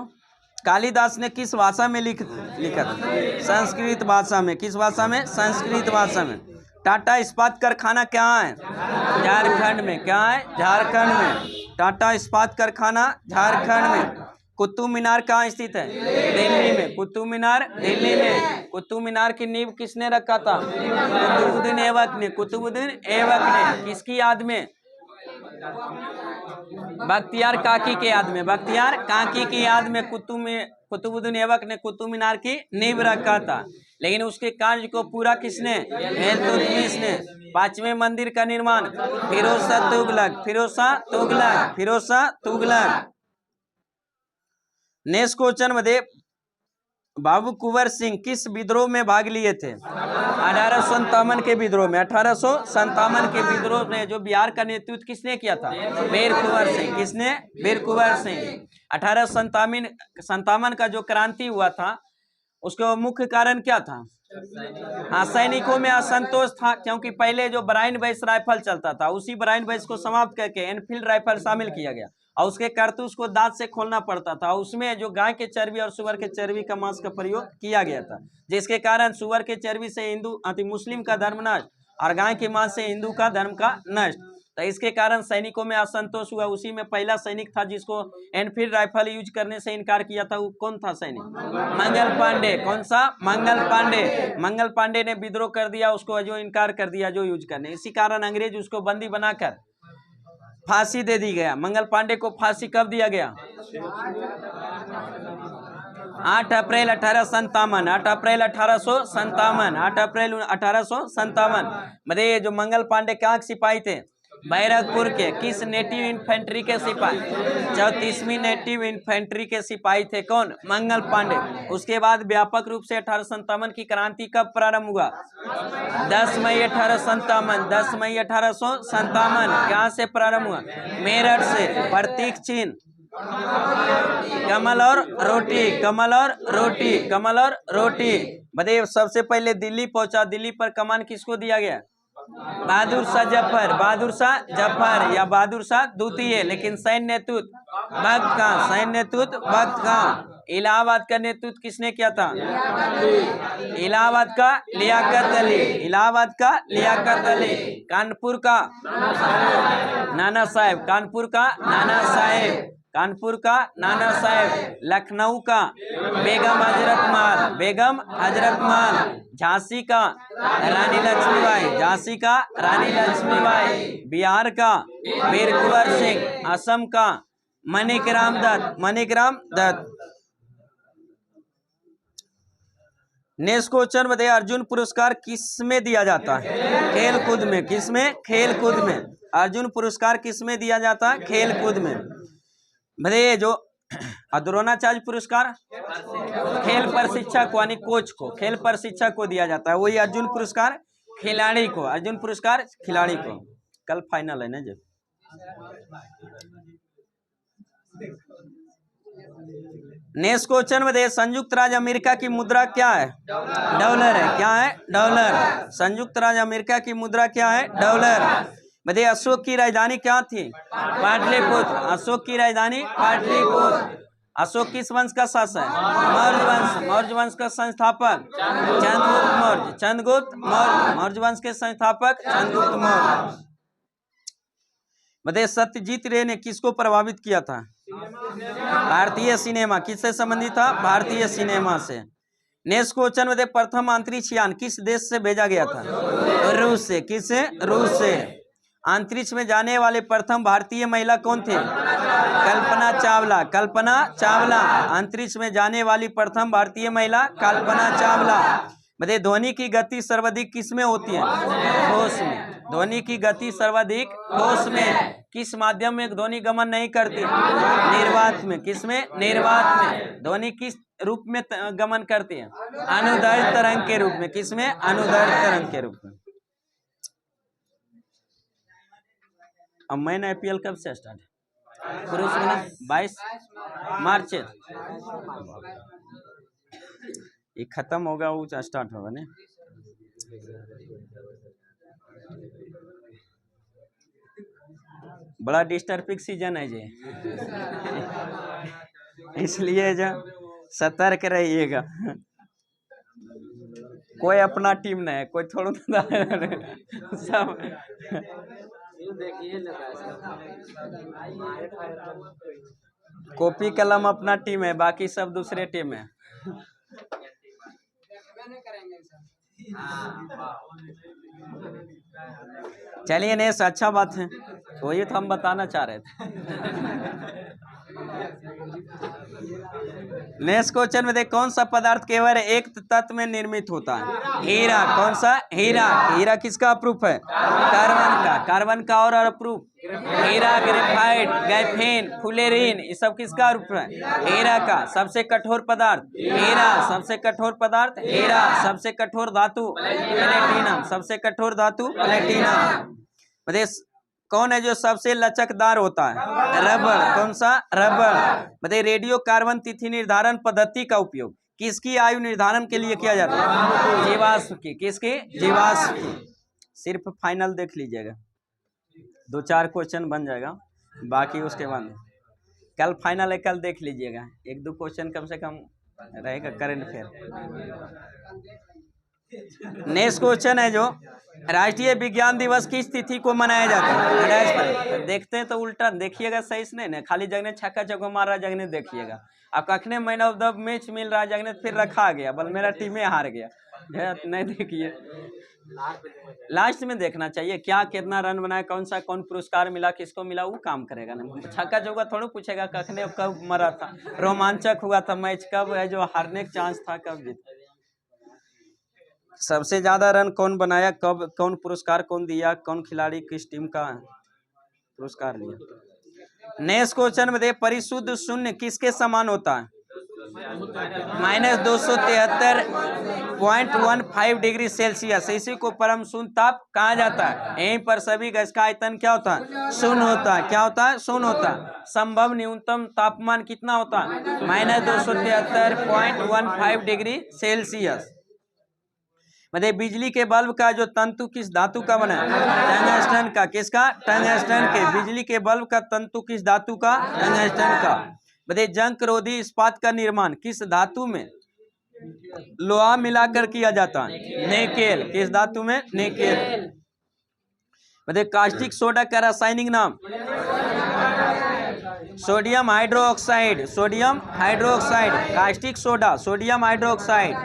कालिदास ने किस भाषा में लिखा था? संस्कृत भाषा में। किस भाषा में? संस्कृत भाषा में। टाटा इस्पात कारखाना कहाँ है? झारखंड में। क्या है? झारखंड में। टाटा इस्पात कारखाना झारखंड में। कुतुब मीनार कहाँ स्थित है? दिल्ली में। कुतुब मीनार दिल्ली में। कुतुब मीनार की नींव किसने रखा था? कुतुबुद्दीन ऐबक ने। कुतुबुद्दीन ऐबक ने। किसकी याद में? बख्तियार काकी के याद में, बख्तियार काकी की याद में कुतुबुद्दीन ऐबक ने कुतुब मीनार की नींव रखा था, लेकिन उसके कार्य को पूरा किसने? इल्तुतमिश ने। 5वें मंदिर का निर्माण फिरोज शाह तुगलक। नेक्स्ट क्वेश्चन मध्ये बाबू कुंवर सिंह किस विद्रोह में भाग लिए थे? 1857 के विद्रोह में। 1857 के विद्रोह में जो बिहार का नेतृत्व किसने किया था? वीर कुंवर सिंह। किसने? वीर कुंवर सिंह। 1857 का जो क्रांति हुआ था उसका मुख्य कारण क्या था? हाँ, सैनिकों में असंतोष था, क्योंकि पहले जो ब्राइन बैस राइफल चलता था उसी ब्राइन बैस को समाप्त करके एनफील्ड राइफल शामिल किया गया और उसके कारतूस को दांत से खोलना पड़ता था। उसमें जो गाय के चर्बी और सुअर के चर्बी का मांस का प्रयोग किया गया था, जिसके कारण सुअर के चर्बी से हिंदू मुस्लिम का धर्म नष्ट और गाय के मांस से हिंदू का धर्म का नष्ट। तो इसके कारण सैनिकों में असंतोष हुआ। उसी में पहला सैनिक था जिसको एनफील्ड राइफल यूज करने से इनकार किया था। वो कौन था सैनिक? मंगल पांडे। कौन सा? मंगल पांडे। मंगल पांडे ने विद्रोह कर दिया, उसको जो इनकार कर दिया जो यूज करने। इसी कारण अंग्रेज उसको बंदी बनाकर फांसी दे दी गया। मंगल पांडे को फांसी कब दिया गया? 8 अप्रैल 1857। 8 अप्रैल 1857। 8 अप्रैल 1857 मध्ये जो मंगल पांडे कहाँ के सिपाही थे? बैरकपुर के। किस नेटिव इन्फेंट्री के सिपाही? 34वीं नेटिव इन्फेंट्री के सिपाही थे। कौन? मंगल पांडे। उसके बाद व्यापक रूप से 1857 की क्रांति कब प्रारंभ हुआ? 10 मई 1857। 10 मई 1857 क्या से प्रारंभ हुआ? मेरठ से। प्रतीक चिन्ह कमल और रोटी। कमल और रोटी। कमल और रोटी। बताइए सबसे पहले दिल्ली पहुंचा। दिल्ली पर कमान किसको दिया गया? बहादुर शाह जफर। बहादुर शाह जफर या बहादुर शाह द्वितीय। लेकिन सैन्य नेतृत्व बख्त खां। सैन्य नेतृत्व बख्त खां। इलाहाबाद का नेतृत्व किसने किया था? इलाहाबाद का लियाकत अली। इलाहाबाद का लियाकत अली। कानपुर का नाना साहेब। कानपुर का नाना साहेब। कानपुर का नाना साहेब। लखनऊ का बेगम हजरत महल। बेगम हजरत महल। झांसी का रानी लक्ष्मीबाई। झांसी का रानी लक्ष्मीबाई। बिहार का वीर कुंवर सिंह। असम का माणिकराम दत्त। माणिकराम दत्त। नेक्स्ट क्वेश्चन बताइए अर्जुन पुरस्कार किसमें दिया जाता है? खेल कूद में। किसमें? खेल कूद में। अर्जुन पुरस्कार किसमें दिया जाता है? खेल कूद में। बताइए जो द्रोणाचार्य पुरस्कार खेल प्रशिक्षक यानी कोच को, खेल प्रशिक्षक को दिया जाता है। वही अर्जुन पुरस्कार खिलाड़ी को। अर्जुन पुरस्कार खिलाड़ी को। कल फाइनल है ना जब। नेक्स्ट क्वेश्चन में संयुक्त राज्य अमेरिका की मुद्रा क्या है? डॉलर है। क्या है? डॉलर। संयुक्त राज्य अमेरिका की मुद्रा क्या है? डॉलर। बताइए अशोक की राजधानी क्या थी? पाटलिपुत्र। अशोक की राजधानी पाटलिपुत्र। अशोक किस वंश का शासक है? मौर्य वंश। मौर्य वंश का संस्थापक चंद्रगुप्त मौर्य। चंद्रगुप्त मौर्य। मौर्य वंश के संस्थापक चंद्रगुप्त मौर्य। बताइए सत्यजीत रे ने किसको प्रभावित किया था? भारतीय सिनेमा। किससे संबंधित था? भारतीय सिनेमा से। नेक्स्ट क्वेश्चन में प्रथम अंतरिक्ष यान किस देश से भेजा गया था? रूस से। किससे? रूस से। अंतरिक्ष में जाने वाले प्रथम भारतीय महिला कौन थे? कल्पना चावला। कल्पना चावला। अंतरिक्ष में जाने वाली प्रथम भारतीय महिला कल्पना चावला। बताइए ध्वनि की गति सर्वाधिक किसमें होती है? ठोस में। ध्वनि की गति सर्वाधिक ठोस में। किस माध्यम में ध्वनि गमन नहीं करती? निर्वात में। किसमें? निर्वात में। ध्वनि किस रूप में गमन करती है? अनुदैर्ध्य तरंग के रूप में। किसमें? अनुदैर्ध्य तरंग के रूप में। अब मैन आईपीएल कब से स्टार्ट है? पुरुष में 22 मार्च। ये खत्म होगा वो स्टार्ट होगा ना। बड़ा डिस्टर्बिंग सीजन है जी। इसलिए जो सतर्क रहिएगा। कोई अपना टीम नहीं है, कोई थोड़ा सब कॉपी कलम अपना टीम है, बाकी सब दूसरे टीम है। चलिए नेस अच्छा बात है। वही तो हम बताना चाह रहे थे। नेक्स्ट क्वेश्चन में देख, कौन सा पदार्थ केवल एक तत्व में निर्मित होता है? हीरा। कौन सा? हीरा। हीरा किसका अप्रूफ है? कार्बन का। कार्बन का और अप्रूफ? हीरा, ग्रेफाइट, ग्राफीन, फुलेरिन, ये सब किसका अप्रूफ है? हीरा का। सबसे कठोर पदार्थ? हीरा। सबसे कठोर पदार्थ? हीरा। सबसे कठोर धातु? प्लेटिनम। सबसे कठोर धातु? प्लेटिनम। बताइए कौन है जो सबसे लचकदार होता है? रबर। कौन सा? रबर। बताइए रेडियो कार्बन तिथि निर्धारण पद्धति का उपयोग किसकी आयु निर्धारण के लिए किया जाता है? जीवाश्म की। किसकी? जीवाश्म की। सिर्फ फाइनल देख लीजिएगा, 2-4 क्वेश्चन बन जाएगा, बाकी उसके बाद कल फाइनल है, कल देख लीजिएगा, 1-2 क्वेश्चन कम से कम रहेगा करंट अफेयर। नेक्स्ट क्वेश्चन है जो राष्ट्रीय विज्ञान दिवस किस तिथि को मनाया जाता है? देखते हैं तो उल्टा देखिएगा, सही से नहीं, खाली जगने छक्का चौका मार रहा जगने देखिएगा। अब कखने मैन ऑफ द मैच मिल रहा जगने फिर रखा गया, बल मेरा टीमें हार गया, नहीं देखिए, लास्ट में देखना चाहिए क्या कितना रन बनाया, कौन पुरस्कार मिला, किसको मिला, वो काम करेगा ना। छक्का चौका थोड़ा पूछेगा कखने कब मरा था, रोमांचक हुआ था मैच, कब है जो हारने का चांस था, कब जीत, सबसे ज्यादा रन कौन बनाया, कब, कौन पुरस्कार कौन दिया, कौन खिलाड़ी किस टीम का पुरस्कार लिया। नेक्स्ट क्वेश्चन में दे, परिशुद्ध शून्य किसके समान होता है? -273.15 डिग्री सेल्सियस। इसी को परम शून्य ताप कहा जाता है। यहीं पर सभी गैस का आयतन क्या होता है? शून्य होता है। क्या होता है? शून्य होता है। संभव न्यूनतम तापमान कितना होता है? -273.15 डिग्री सेल्सियस। मतलब बिजली के बल्ब का जो तंतु किस धातु का बना है? टंगस्टन का। किसका? टंगस्टन के। बिजली के बल्ब का तंतु किस धातु का? टंगस्टन का। बताइए जंग रोधी इस्पात का निर्माण किस धातु में लोहा मिलाकर किया जाता है? निकेल। किस धातु में? निकेल। बताइए कास्टिक सोडा का रासायनिक नाम? Sodium hydroxide. Sodium hydroxide. Caustic soda, sodium hydroxide.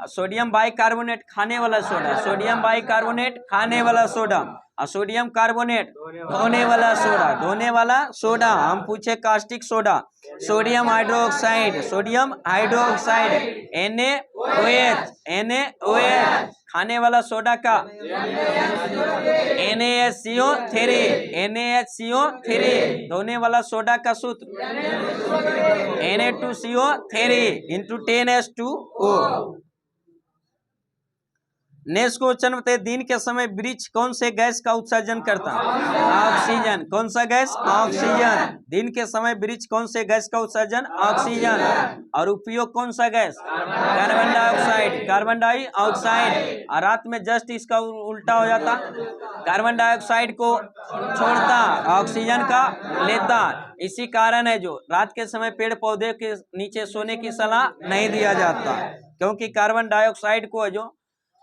Sodium bicarbonate खाने वाला सोडा, सोडियम बाइकार्बोनेट खाने वाला सोडा, और सोडियम कार्बोनेट धोने वाला सोडा, धोने वाला सोडा। हम पूछे caustic soda, sodium hydroxide, sodium hydroxide, NaOH, NaOH खाने वाला सोडा का NaHCO3, NaHCO3 धोने वाला सोडा का सूत्र Na2CO3 × 10H2O। नेक्स्ट क्वेश्चन बताइए दिन के समय वृक्ष कौन से गैस का उत्सर्जन करता है? ऑक्सीजन। कौन सा गैस? ऑक्सीजन। दिन के समय वृक्ष कौन से गैस का उत्सर्जन? ऑक्सीजन। और उपयोग कौन सा gas? Carbon dioxide. Carbon dioxide. और रात में जस्ट इसका उल्टा हो जाता, कार्बन डाइऑक्साइड को छोड़ता, ऑक्सीजन का लेता। इसी कारण है जो रात के समय पेड़ पौधे के नीचे सोने की सलाह नहीं दिया जाता, क्योंकि कार्बन डाइऑक्साइड को जो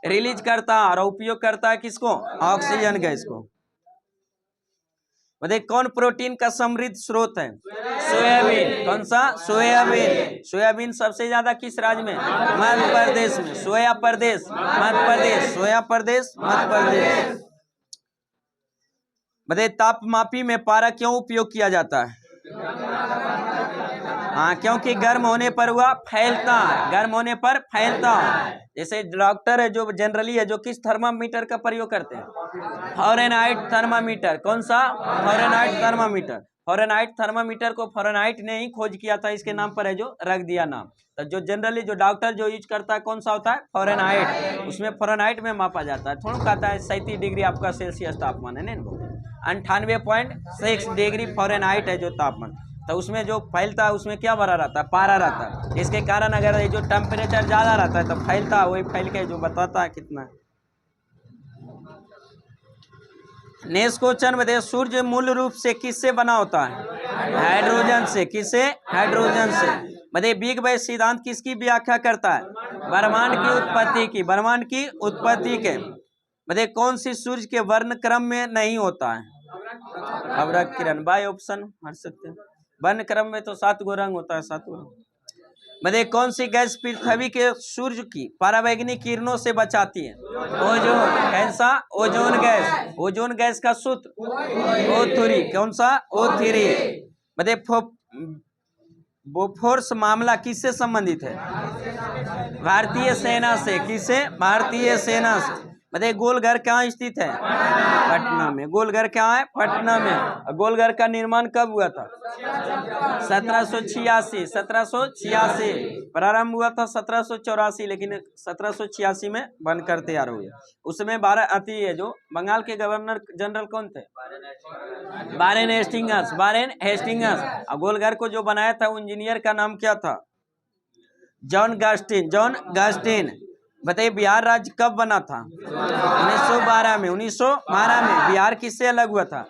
रिलीज करता और उपयोग करता है किसको? ऑक्सीजन गैस को। बताइए कौन प्रोटीन का समृद्ध स्रोत है? सोयाबीन। कौन सा? सोयाबीन। सोयाबीन सबसे ज्यादा किस राज्य में? मध्य प्रदेश में। सोया प्रदेश, मध्य प्रदेश। सोया प्रदेश, मध्य प्रदेश। बताइए तापमापी में पारा क्यों उपयोग किया जाता है? हाँ, क्योंकि गर्म होने पर वह फैलता है, गर्म होने पर फैलता है। जैसे डॉक्टर है जो जनरली है जो किस थर्मामीटर का प्रयोग करते हैं? Fahrenheit thermometer. कौन सा? Fahrenheit thermometer. फ़ारेनहाइट थर्मामीटर को फ़ारेनहाइट ने ही खोज किया था, इसके नाम पर है जो रख दिया नाम। तो जो जनरली जो डॉक्टर जो यूज करता है कौन सा होता है? फ़ारेनहाइट। उसमें फ़ारेनहाइट में मापा जाता है, थोड़ा कहता है 37 डिग्री आपका सेल्सियस तापमान है, नहीं 98.6 डिग्री फ़ारेनहाइट है जो तापमान। तो उसमें जो फैलता है उसमें क्या भरा रहता है? पारा रहता है। इसके कारण अगर ये जो टेम्परेचर ज़्यादा रहता है तो फैलता है, वही फैल के जो बताता है कितना। नेक्स्ट क्वेश्चन में देखिए सूर्य मूल रूप से किससे बना होता है? हाइड्रोजन से। किससे? हाइड्रोजन से। बताइए बिग बैंग सिद्धांत किसकी व्याख्या करता है? ब्रह्मांड की उत्पत्ति की। ब्रह्मांड की उत्पत्ति के। बताइए कौन सी सूर्य के वर्ण क्रम में नहीं होता है? अवरक्त किरण। बाय ऑप्शन हट सकते हैं। वर्ण क्रम में तो 7 गो रंग होता है, 7 गो। मतलब कौन सी गैस पृथ्वी के सूर्य की परावैंगनिक किरणों से बचाती है? ओजोन। कैसा? Ozone gas. ओजोन गैस का सूत्र O3। कौन सा? O3। मतलब बोफोर्स मामला किससे संबंधित है? भारतीय सेना से। किससे? भारतीय सेना से। मतलब गोलघर कहाँ स्थित है? पटना में। गोलघर कहाँ है? पटना में। गोलघर का निर्माण कब हुआ था? 1786। 1786 प्रारंभ हुआ था 1784, लेकिन 1786 में बनकर तैयार हुए। उसमें 12 अति है जो बंगाल के गवर्नर जनरल कौन थे? Warren Hastings. Warren Hastings. और गोलघर को जो बनाया था इंजीनियर का नाम क्या था? जॉन गस्टिन। जॉन गस्टिन। बताइए बिहार राज्य कब बना था? 1912 में। 1912 में। बिहार किससे अलग हुआ था?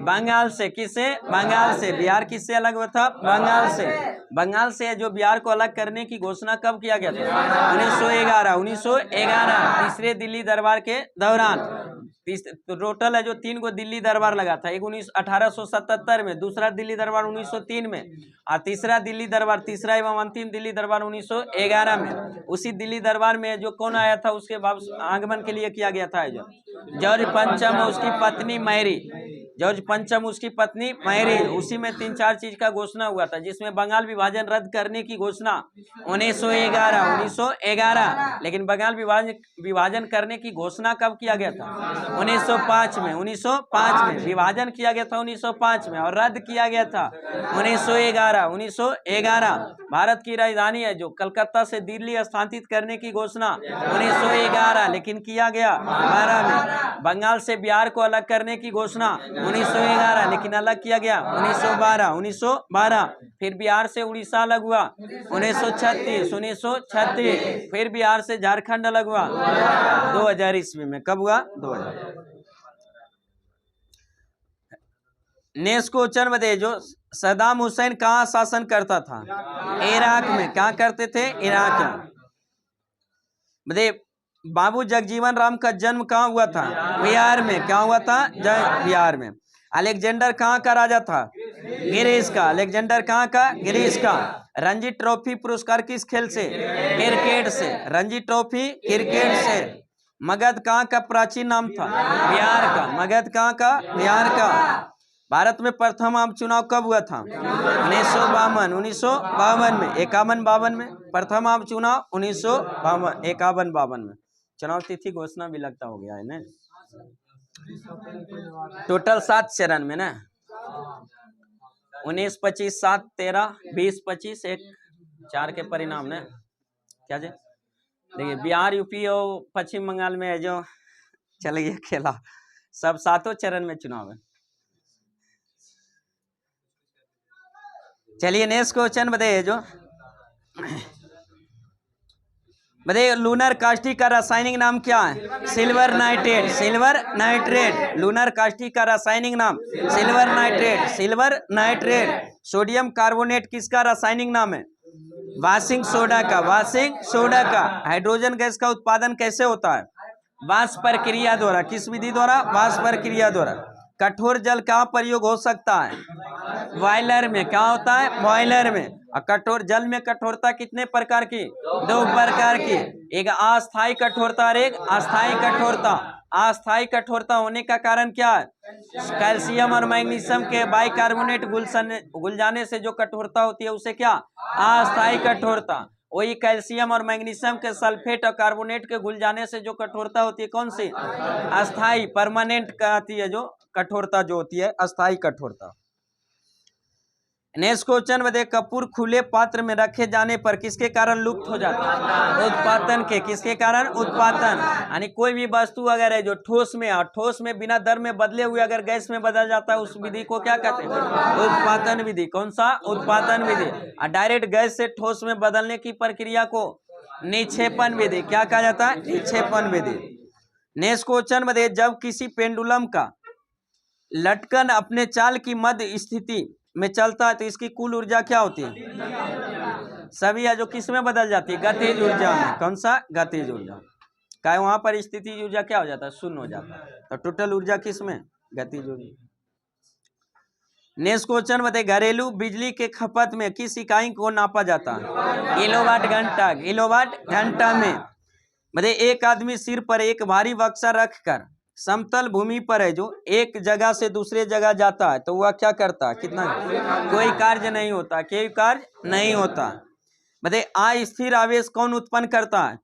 बंगाल से। किससे? बंगाल से। बिहार किससे अलग हुआ था? बंगाल से। बंगाल से जो बिहार को अलग करने की घोषणा कब किया गया था? 1911। 1911 तीसरे दिल्ली दरबार के दौरान। टोटल है जो 3 को दिल्ली दरबार लगा था। एक 1877 में, दूसरा दिल्ली दरबार 1903 में, और तीसरा दिल्ली दरबार, तीसरा एवं अंतिम दिल्ली दरबार 1911 में। उसी दिल्ली दरबार में जो कौन आया था उसके आगमन के लिए किया गया था जो जॉर्ज पंचम और उसकी पत्नी मैरी। जॉर्ज पंचम उसकी पत्नी मैरी। उसी में 3-4 चीज का घोषणा हुआ था, जिसमें बंगाल विभाजन रद्द करने की घोषणा 1911। लेकिन बंगाल विभाजन करने की घोषणा कब किया गया था? 1905 में। 1905 में विभाजन किया गया था 1905 में, और रद्द किया गया था 1911। 1911 भारत की राजधानी है जो कलकत्ता से दिल्ली स्थानांतरित करने की घोषणा 1911, लेकिन किया गया 12 में। बंगाल से बिहार को अलग करने की घोषणा 1911, लेकिन अलग किया गया 1912। 1912 फिर बिहार से उड़ीसा अलग हुआ 1936। 1936 फिर बिहार से झारखंड अलग हुआ 2000 ईस्वी में। कब हुआ? 2000। नेक्स्ट क्वेश्चन बताइए, जो सद्दाम हुसैन कहाँ शासन करता था? इराक में। कहाँ करते थे? इराक में। बताइए बाबू जगजीवन राम का जन्म कहाँ हुआ था? बिहार में। क्या हुआ था? बिहार में। अलेक्जेंडर कहाँ का राजा था? ग्रीस का। अलेक्जेंडर कहाँ का? ग्रीस का। रणजी ट्रॉफी पुरस्कार किस खेल से? क्रिकेट से। रणजी ट्रॉफी क्रिकेट से। मगध कहाँ का प्राचीन नाम था? बिहार का। मगध कहाँ का? बिहार का। भारत में प्रथम आम चुनाव कब हुआ था? 1952। 1952 में। 51-52 में। प्रथम आम चुनाव 1952, 51-52 में। चुनाव तिथि घोषणा भी लगता हो गया है ना। टोटल 7 चरण में ना। 19, 25, 7, 13, 20, 25, 1, 4 के परिणाम ना। क्या जी? देखिए बिहार, यूपी और पश्चिम बंगाल में है जो चल गया खेला, सब 7 चरण में चुनाव है। चलिए नेक्स्ट क्वेश्चन बताइए, जो बताइए लूनर कास्टिक का रासायनिक नाम क्या है? Silver nitrate. Silver nitrate. Lunar caustic का रासायनिक नाम silver nitrate. Silver nitrate. Sodium carbonate किसका रासायनिक नाम है? वाशिंग सोडा का। वाशिंग सोडा का। हाइड्रोजन गैस का उत्पादन कैसे होता है? वाष्प प्रक्रिया द्वारा। किस विधि द्वारा? वाष्प प्रक्रिया द्वारा। कठोर जल का प्रयोग हो सकता है? बॉयलर में। क्या होता है? बॉयलर में। और कठोर जल में कठोरता कितने प्रकार की? 2 प्रकार की। एक अस्थायी कठोरता और एक अस्थायी कठोरता। अस्थायी कठोरता होने का कारण क्या है? कैल्शियम और मैग्नीशियम के बाइकार्बोनेट घुल जाने से जो कठोरता होती है उसे क्या? अस्थायी कठोरता। वही कैल्शियम और मैग्नीशियम के सल्फेट और कार्बोनेट के घुल जाने से जो कठोरता होती है कौन सी? अस्थायी, परमानेंट कहती है जो कठोरता जो होती है अस्थायी कठोरता। नेक्स्ट क्वेश्चन बताइए, कपूर खुले पात्र में रखे जाने पर किसके कारण लुप्त हो जाता है? उत्पादन के। किसके कारण? उत्पादन। यानी कोई भी वस्तु अगर है जो ठोस में, और ठोस में बिना दर में बदले हुए अगर गैस में बदल जाता है उस विधि को क्या कहते हैं? उत्पादन विधि। कौन सा? उत्पादन विधि। और डायरेक्ट गैस से ठोस में बदलने की प्रक्रिया को निक्षेपण विधि। क्या कहा जाता है? निक्षेपण विधि। नेक्स्ट क्वेश्चन बताइए, जब किसी पेंडुलम का लटकन अपने चाल की मध्य स्थिति में चलता है तो इसकी कुल ऊर्जा क्या होती है? सभी है जो किस में बदल जाती है? गतिज ऊर्जा में। कौन सा? गतिज ऊर्जा। क्या वहां पर स्थिति ऊर्जा क्या हो जाता है? शून्य हो जाता है। तो टोटल ऊर्जा किस में? गतिज ऊर्जा। नेक्स्ट क्वेश्चन बताइए, घरेलू बिजली के खपत में किस इकाई को नापा जाता है? किलोवाट घंटा, किलोवाट घंटा में। बताइए, एक आदमी सिर पर एक भारी बक्सा रखकर समतल भूमि पर है जो एक जगह से दूसरे जगह जाता है तो वह क्या करता है? कितना? कोई कार्य नहीं होता, कोई कार्य नहीं होता। बताइए, अस्थिर आवेश कौन उत्पन्न करता है?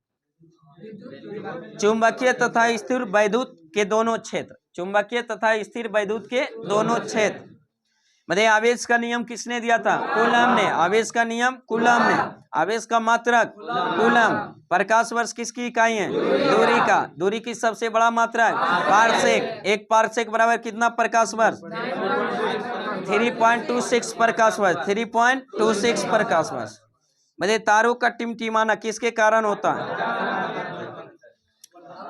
चुंबकीय तथा स्थिर वैद्युत के दोनों क्षेत्र, चुंबकीय तथा स्थिर वैद्युत के दोनों क्षेत्र। बताइए, आवेश का नियम किसने दिया था? कूलम ने। आवेश का नियम कूलम ने। आवेश का मात्रक कूलम। प्रकाश वर्ष किसकी इकाई है? दूरी का। दूरी की सबसे बड़ा मात्रा है पारसेक। एक पारसेक बराबर कितना प्रकाश वर्ष? 3.26 प्रकाश वर्ष, 3.26 प्रकाश वर्ष। बताइए, तारों का टिमटिमाना किसके कारण होता है?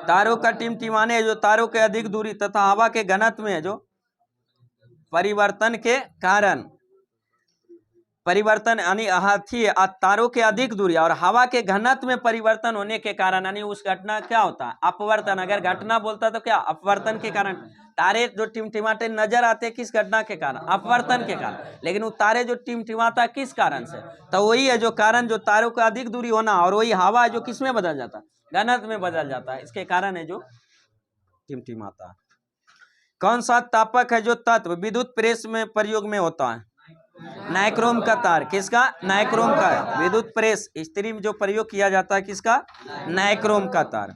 तारों का टिमटिमाने जो तारों के अधिक दूरी तथा हवा के घनत्व में जो परिवर्तन के कारण, परिवर्तन यानी तारों के अधिक दूरी और हवा के घनत्व में परिवर्तन होने के कारण, यानी उस घटना क्या होता है? अपवर्तन। अगर घटना बोलता तो क्या? अपवर्तन के कारण। तारे जो टिमटिमाते नजर आते किस घटना के कारण? अपवर्तन के कारण। लेकिन वो तारे जो टिमटिमाता किस कारण से? तो वही है जो कारण, जो तारों का अधिक दूरी होना, और वही हवा जो किस में बदल जाता है? घनत्व में बदल जाता है। इसके कारण है जो टिमटिमाता। कौन सा तापक है जो तत्व विद्युत प्रेस में प्रयोग में होता है? नाइक्रोम का तार। किसका? नाइक्रोम का। विद्युत प्रेस स्त्री में जो प्रयोग किया जाता है किसका? नाइक्रोम का तार।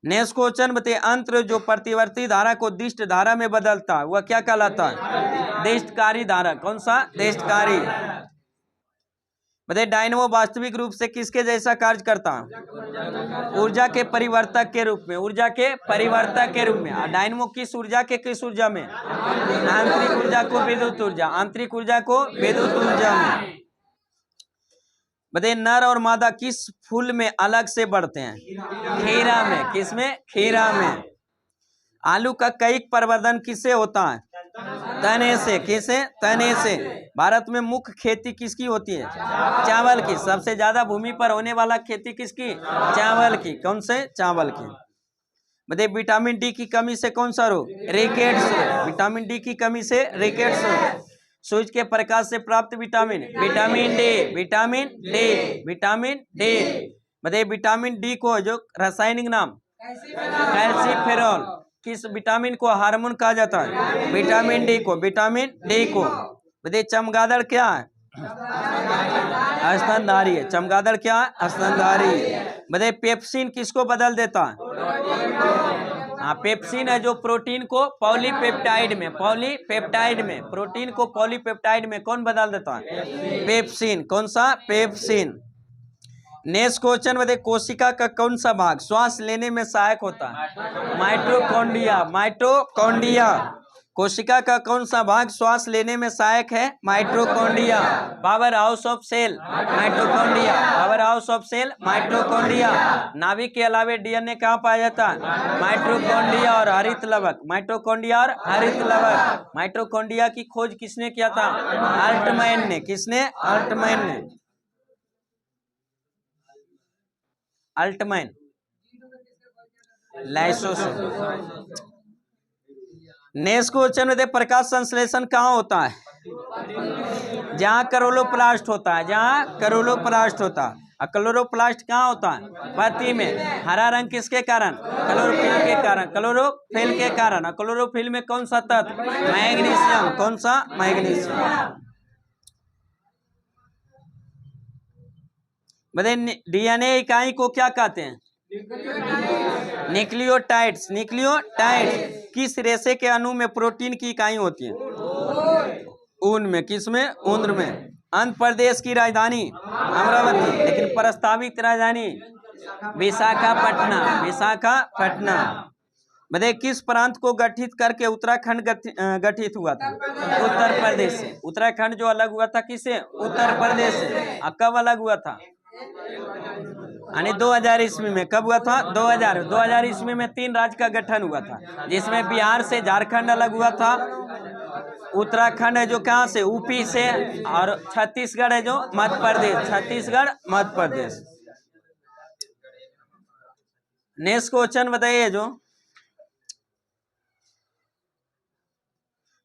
नेक्स्ट क्वेश्चन बताइए, अंतर जो प्रतिवर्ती धारा को दिष्ट धारा में बदलता है वह क्या कहलाता है? दिष्टकारी धारा। कौन सा? दिष्टकारी। बताइए, डायनमो वास्तविक रूप से किसके जैसा कार्य करता है? ऊर्जा के परिवर्तक के रूप में। ऊर्जा के परिवर्तक के रूप में। और डायनमो किस ऊर्जा के किस ऊर्जा में? आंतरिक ऊर्जा को विद्युत ऊर्जा, आंतरिक ऊर्जा को विद्युत ऊर्जा में। बताइए, नर और मादा किस फूल में अलग से बढ़ते हैं? खीरा में। किस में? खीरा में। आलू का कैक प्रवर्धन किससे होता है? तने से। किसे? तने से। भारत में मुख्य खेती किसकी होती है? चावल की। सबसे ज्यादा भूमि पर होने वाला खेती किसकी? चावल की। कौन से? चावल की। बताइए, विटामिन डी की कमी से कौन सा रोग? रिकेट्स रोग। विटामिन डी की कमी से रिकेट्स रोग। सूरज के प्रकाश से प्राप्त vitamin? Vitamin D. Vitamin D. Vitamin D. बताइए, विटामिन डी को जो रासायनिक नाम? कैल्सीफेरॉल। किस विटामिन को हार्मोन कहा जाता है? विटामिन डी को। विटामिन डी को। बताइए, चमगादड़ क्या है? स्तनधारी है। चमगादड़ क्या है? स्तनधारी। बताइए, पेप्सिन किसको बदल देता है? हाँ, पेप्सिन है जो प्रोटीन को पॉलीपेप्टाइड में, पॉलीपेप्टाइड में, प्रोटीन को पॉलीपेप्टाइड में कौन बदल देता है? पेप्सिन। कौन सा? पेप्सिन। नेक्स्ट क्वेश्चन बताइए, कोशिका का कौन सा भाग श्वास लेने में सहायक होता है? माइटोकॉन्ड्रिया। माइटोकॉन्ड्रिया। कोशिका का कौन सा भाग श्वास लेने में सहायक है? Mitochondria. Power house of cell mitochondria. Power house of cell mitochondria. नाभिक के अलावे डीएनए कहाँ पाया जाता है? माइटोकॉन्ड्रिया और हरित लवक। माइटोकॉन्ड्रिया और हरित लवक। माइटोकॉन्ड्रिया की खोज किसने किया था? अल्टमैन ने। किसने? अल्टमैन ने। अल्टमैन। लाइसोसोम। नेक्स्ट क्वेश्चन में प्रकाश संश्लेषण कहाँ होता है? जहाँ क्लोरोप्लास्ट होता है। जहाँ क्लोरोप्लास्ट होता है। और क्लोरोप्लास्ट कहाँ होता है? पत्ती में। हरा रंग किसके कारण? क्लोरोफिल के कारण। क्लोरोफिल के कारण। और क्लोरोफिल में कौन सा तत्व? मैग्नीशियम। कौन सा? मैग्नीशियम। बताइए, डीएनए इकाई को क्या कहते हैं? न्यूक्लियोटाइड्स। न्यूक्लियोटाइड्स। किस रेशे के अणु में प्रोटीन की इकाई होती है? ऊन में। किस में? ऊन में। आंध्र प्रदेश की राजधानी अमरावती, लेकिन प्रस्तावित राजधानी विशाखापट्टनम। विशाखापट्टनम। बताइए, किस प्रांत को गठित करके उत्तराखंड गठित हुआ था? उत्तर प्रदेश से। उत्तराखंड जो अलग हुआ था किससे? उत्तर प्रदेश से। कब अलग हुआ था? यानी 2000 ईस्वी में। कब हुआ था? 2000 ईस्वी में 3 राज्य का गठन हुआ था, जिसमें बिहार से झारखंड अलग हुआ था, उत्तराखंड है जो कहाँ से? यूपी से, और छत्तीसगढ़ है जो मध्य प्रदेश। छत्तीसगढ़ मध्य प्रदेश। नेक्स्ट क्वेश्चन बताइए, जो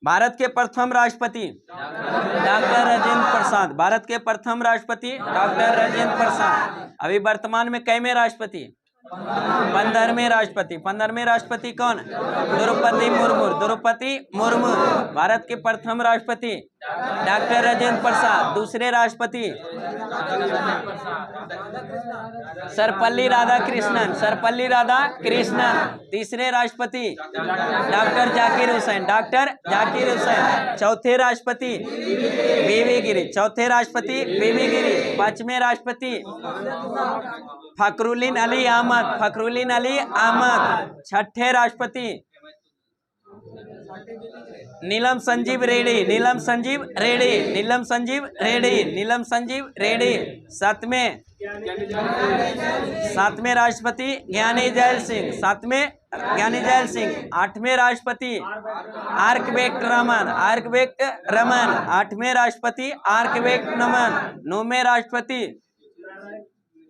भारत के प्रथम राष्ट्रपति डॉक्टर राजेंद्र प्रसाद। भारत के प्रथम राष्ट्रपति डॉक्टर राजेंद्र प्रसाद। अभी वर्तमान में कैमे राष्ट्रपति? 15वें राष्ट्रपति। 15वें राष्ट्रपति कौन? द्रौपदी मुर्मू। द्रौपदी मुर्मू भारत के प्रथम राष्ट्रपति डॉक्टर राजेंद्र प्रसाद। दूसरे राष्ट्रपति सर्वपल्ली राधाकृष्णन। सर्वपल्ली राधाकृष्णन। तीसरे राष्ट्रपति डॉक्टर जाकिर हुसैन। डॉक्टर जाकिर हुसैन। चौथे राष्ट्रपति बीवी गिरी। चौथे राष्ट्रपति बीवी गिरी। पांचवें राष्ट्रपति फखरुद्दीन अली अहमद। फखरुद्दीन अली अहमद। छठे राष्ट्रपति नीलम संजीव रेड्डी। नीलम संजीव रेड्डी। नीलम संजीव रेड्डी। नीलम संजीव रेड्डी। सातवें राष्ट्रपति ज्ञानी जैल सिंह। सातवें ज्ञानी जैल सिंह। आठवें राष्ट्रपति आर्कवेक्ट रमन। आर्कवेक्ट रमन। आठवें राष्ट्रपति आर्कवेक्ट रमन। नौवें राष्ट्रपति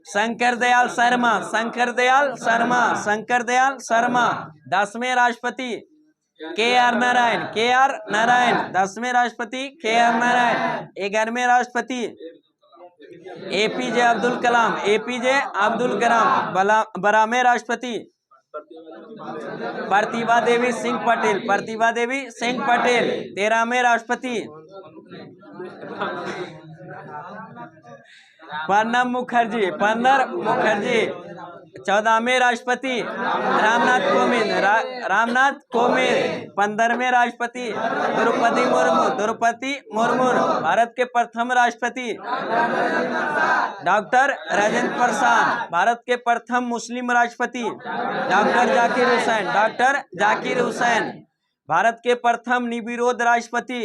शंकर दयाल शर्मा। शंकर दयाल शर्मा। शंकर दयाल शर्मा। 10वें राष्ट्रपति के.आर. नारायण। के.आर. नारायण। 10वें राष्ट्रपति के.आर. नारायण। 11वें राष्ट्रपति ए.पी.जे. अब्दुल कलाम। ए.पी.जे. अब्दुल कलाम। 12वें राष्ट्रपति प्रतिभा देवी सिंह पटेल। प्रतिभा देवी सिंह पटेल। 13वें राष्ट्रपति प्रणब मुखर्जी। प्रणब मुखर्जी। 14वें राष्ट्रपति रामनाथ कोविंद। रामनाथ कोविंद। 15वें राष्ट्रपति द्रौपदी मुर्मू। द्रौपदी मुर्मू। भारत के प्रथम राष्ट्रपति डॉक्टर राजेंद्र प्रसाद। भारत के प्रथम मुस्लिम राष्ट्रपति डॉक्टर जाकिर हुसैन। डॉक्टर जाकिर हुसैन। भारत के प्रथम निर्विरोध राष्ट्रपति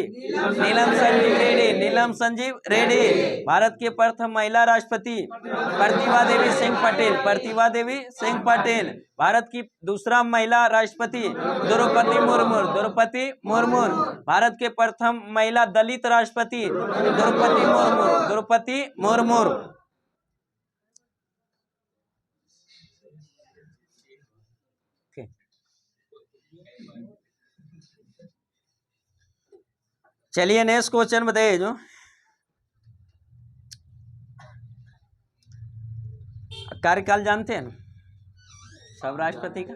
नीलम संजीव रेड्डी। नीलम संजीव रेड्डी। भारत के प्रथम महिला राष्ट्रपति प्रतिभा देवी सिंह पटेल। प्रतिभा देवी सिंह पटेल। भारत की दूसरा महिला राष्ट्रपति द्रौपदी मुर्मू। द्रौपदी मुर्मू। भारत के प्रथम महिला दलित राष्ट्रपति द्रौपदी मुर्मू। द्रौपदी मुर्मू। चलिए नेक्स्ट क्वेश्चन बताइए। जो कार्यकाल जानते हैं ना सब राष्ट्रपति का?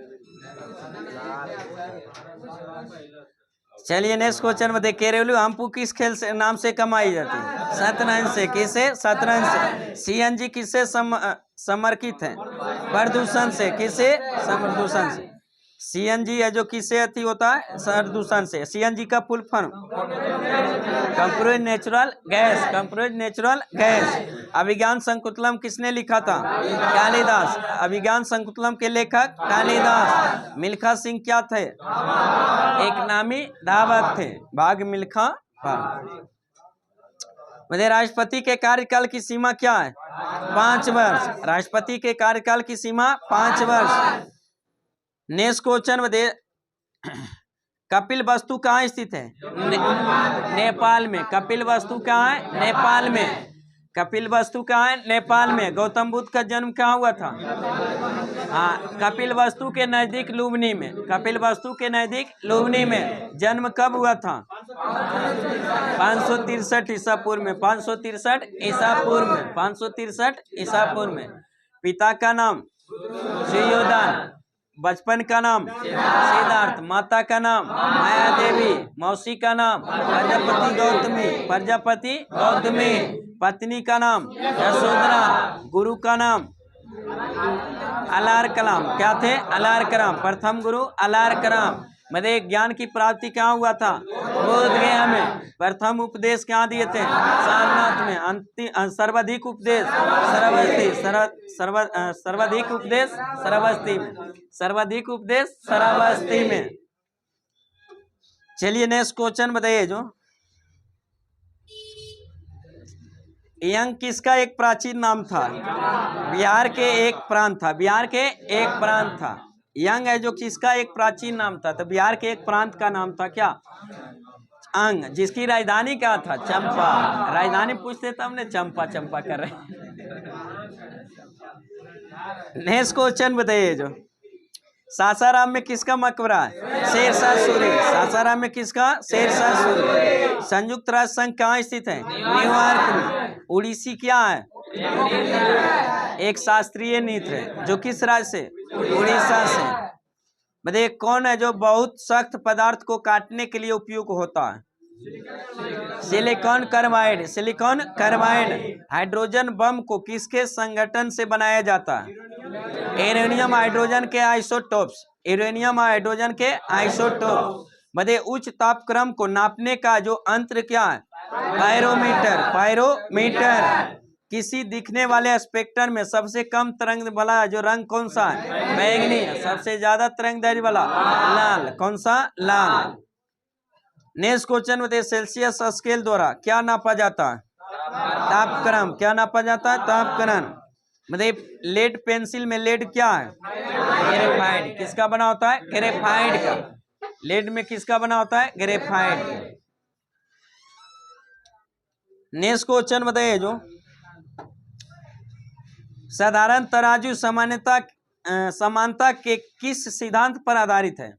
चलिए नेक्स्ट क्वेश्चन बताइए। केरेलू हम्पू किस खेल से नाम से कमाई जाती है? शतरंज से। किसे? शतरंज से। सीएनजी किससे समर्पित है? प्रदूषण से। किसे? प्रदूषण से। सीएनजी है जो किससे अति होता है? प्रदूषण से। सीएनजी का full form compressed natural gas. Compressed natural gas. Abhijnana Shakuntalam किसने लिखा था? कालिदास। अभिज्ञान शकुंतलम के लेखक कालिदास। मिल्खा सिंह क्या थे? एक नामी धावक थे। भाग मिल्खा भाग। मुझे राष्ट्रपति के कार्यकाल की सीमा क्या है? 5 वर्ष। राष्ट्रपति के कार्यकाल की सीमा 5 वर्ष। नेक्स्ट क्वेश्चन बताइए। कपिल वस्तु कहाँ स्थित है? नेपाल में। कपिल वस्तु कहाँ है? नेपाल में। कपिल वस्तु कहाँ है? नेपाल में। गौतम बुद्ध का जन्म कहाँ हुआ था? हाँ, कपिल वस्तु के नजदीक लुम्बिनी में। कपिल वस्तु के नजदीक लुम्बिनी में। जन्म कब हुआ था? 563 ईसा पूर्व में। 563 ईसा पूर्व में। 563 ईसा पूर्व में। पिता का नाम सुयोधन। बचपन का नाम सिद्धार्थ। माता का नाम माया देवी। मौसी का नाम प्रजापति गौतमी। प्रजापति गौतमी। पत्नी का नाम यशोधरा। गुरु का नाम अलार कलाम। क्या थे? अलार कलाम। प्रथम गुरु अलार कलाम। मतलब ज्ञान की प्राप्ति कहाँ हुआ था? बोध गया में। प्रथम उपदेश कहाँ दिए थे? सारनाथ में। अंतिम सर्वाधिक उपदेश श्रावस्ती। सर्वाधिक उपदेश श्रावस्ती में। सर्वाधिक उपदेश श्रावस्ती में। चलिए नेक्स्ट क्वेश्चन बताइए। जो यंग किसका एक प्राचीन नाम था? बिहार के एक प्रांत था। बिहार के एक प्रांत था। यंग है जो किसका एक प्राचीन नाम था? तो बिहार के एक प्रांत का नाम था क्या? अंग। जिसकी राजधानी क्या था? चंपा। राजधानी पूछते तब ने चंपा चंपा कर रहे। नेक्स्ट क्वेश्चन बताइए। जो सासाराम में किसका मकबरा है? शेरशाह सूरी। सासाराम में किसका? शेरशाह सूरी। संयुक्त राष्ट्र संघ कहाँ स्थित है? न्यूयॉर्क में। उड़ीसी क्या है? एक शास्त्रीय नृत्य है जो किस राज्य से? उड़ीसा से। बताइए कौन है जो बहुत सख्त पदार्थ को काटने के लिए उपयोग होता है? Silicon carbide. Silicon carbide. Hydrogen bomb को किसके संगठन से बनाया जाता है? यूरेनियम हाइड्रोजन के आइसोटोप्स। यूरेनियम हाइड्रोजन के आइसोटोप। बताइए उच्च तापक्रम को नापने का जो यंत्र क्या है? पायरोमीटर। पायरोमीटर। किसी दिखने वाले स्पेक्ट्रम में सबसे कम तरंग वाला जो रंग कौन सा है? बैंगनी। सबसे ज्यादा तरंगदैर्घ्य वाला लाल। कौन सा? लाल। नेक्स्ट क्वेश्चन बताइए सेल्सियस स्केल द्वारा क्या नापा जाता है? तापक्रम। क्या नापा जाता है? तापक्रम। मतलब लेड पेंसिल में लेड क्या है? ग्रेफाइट। किसका बना होता है? ग्रेफाइट का। लेड में किसका बना होता है? ग्रेफाइट। नेक्स्ट क्वेश्चन बताइए जो साधारण तराजू समानता के किस सिद्धांत पर आधारित है?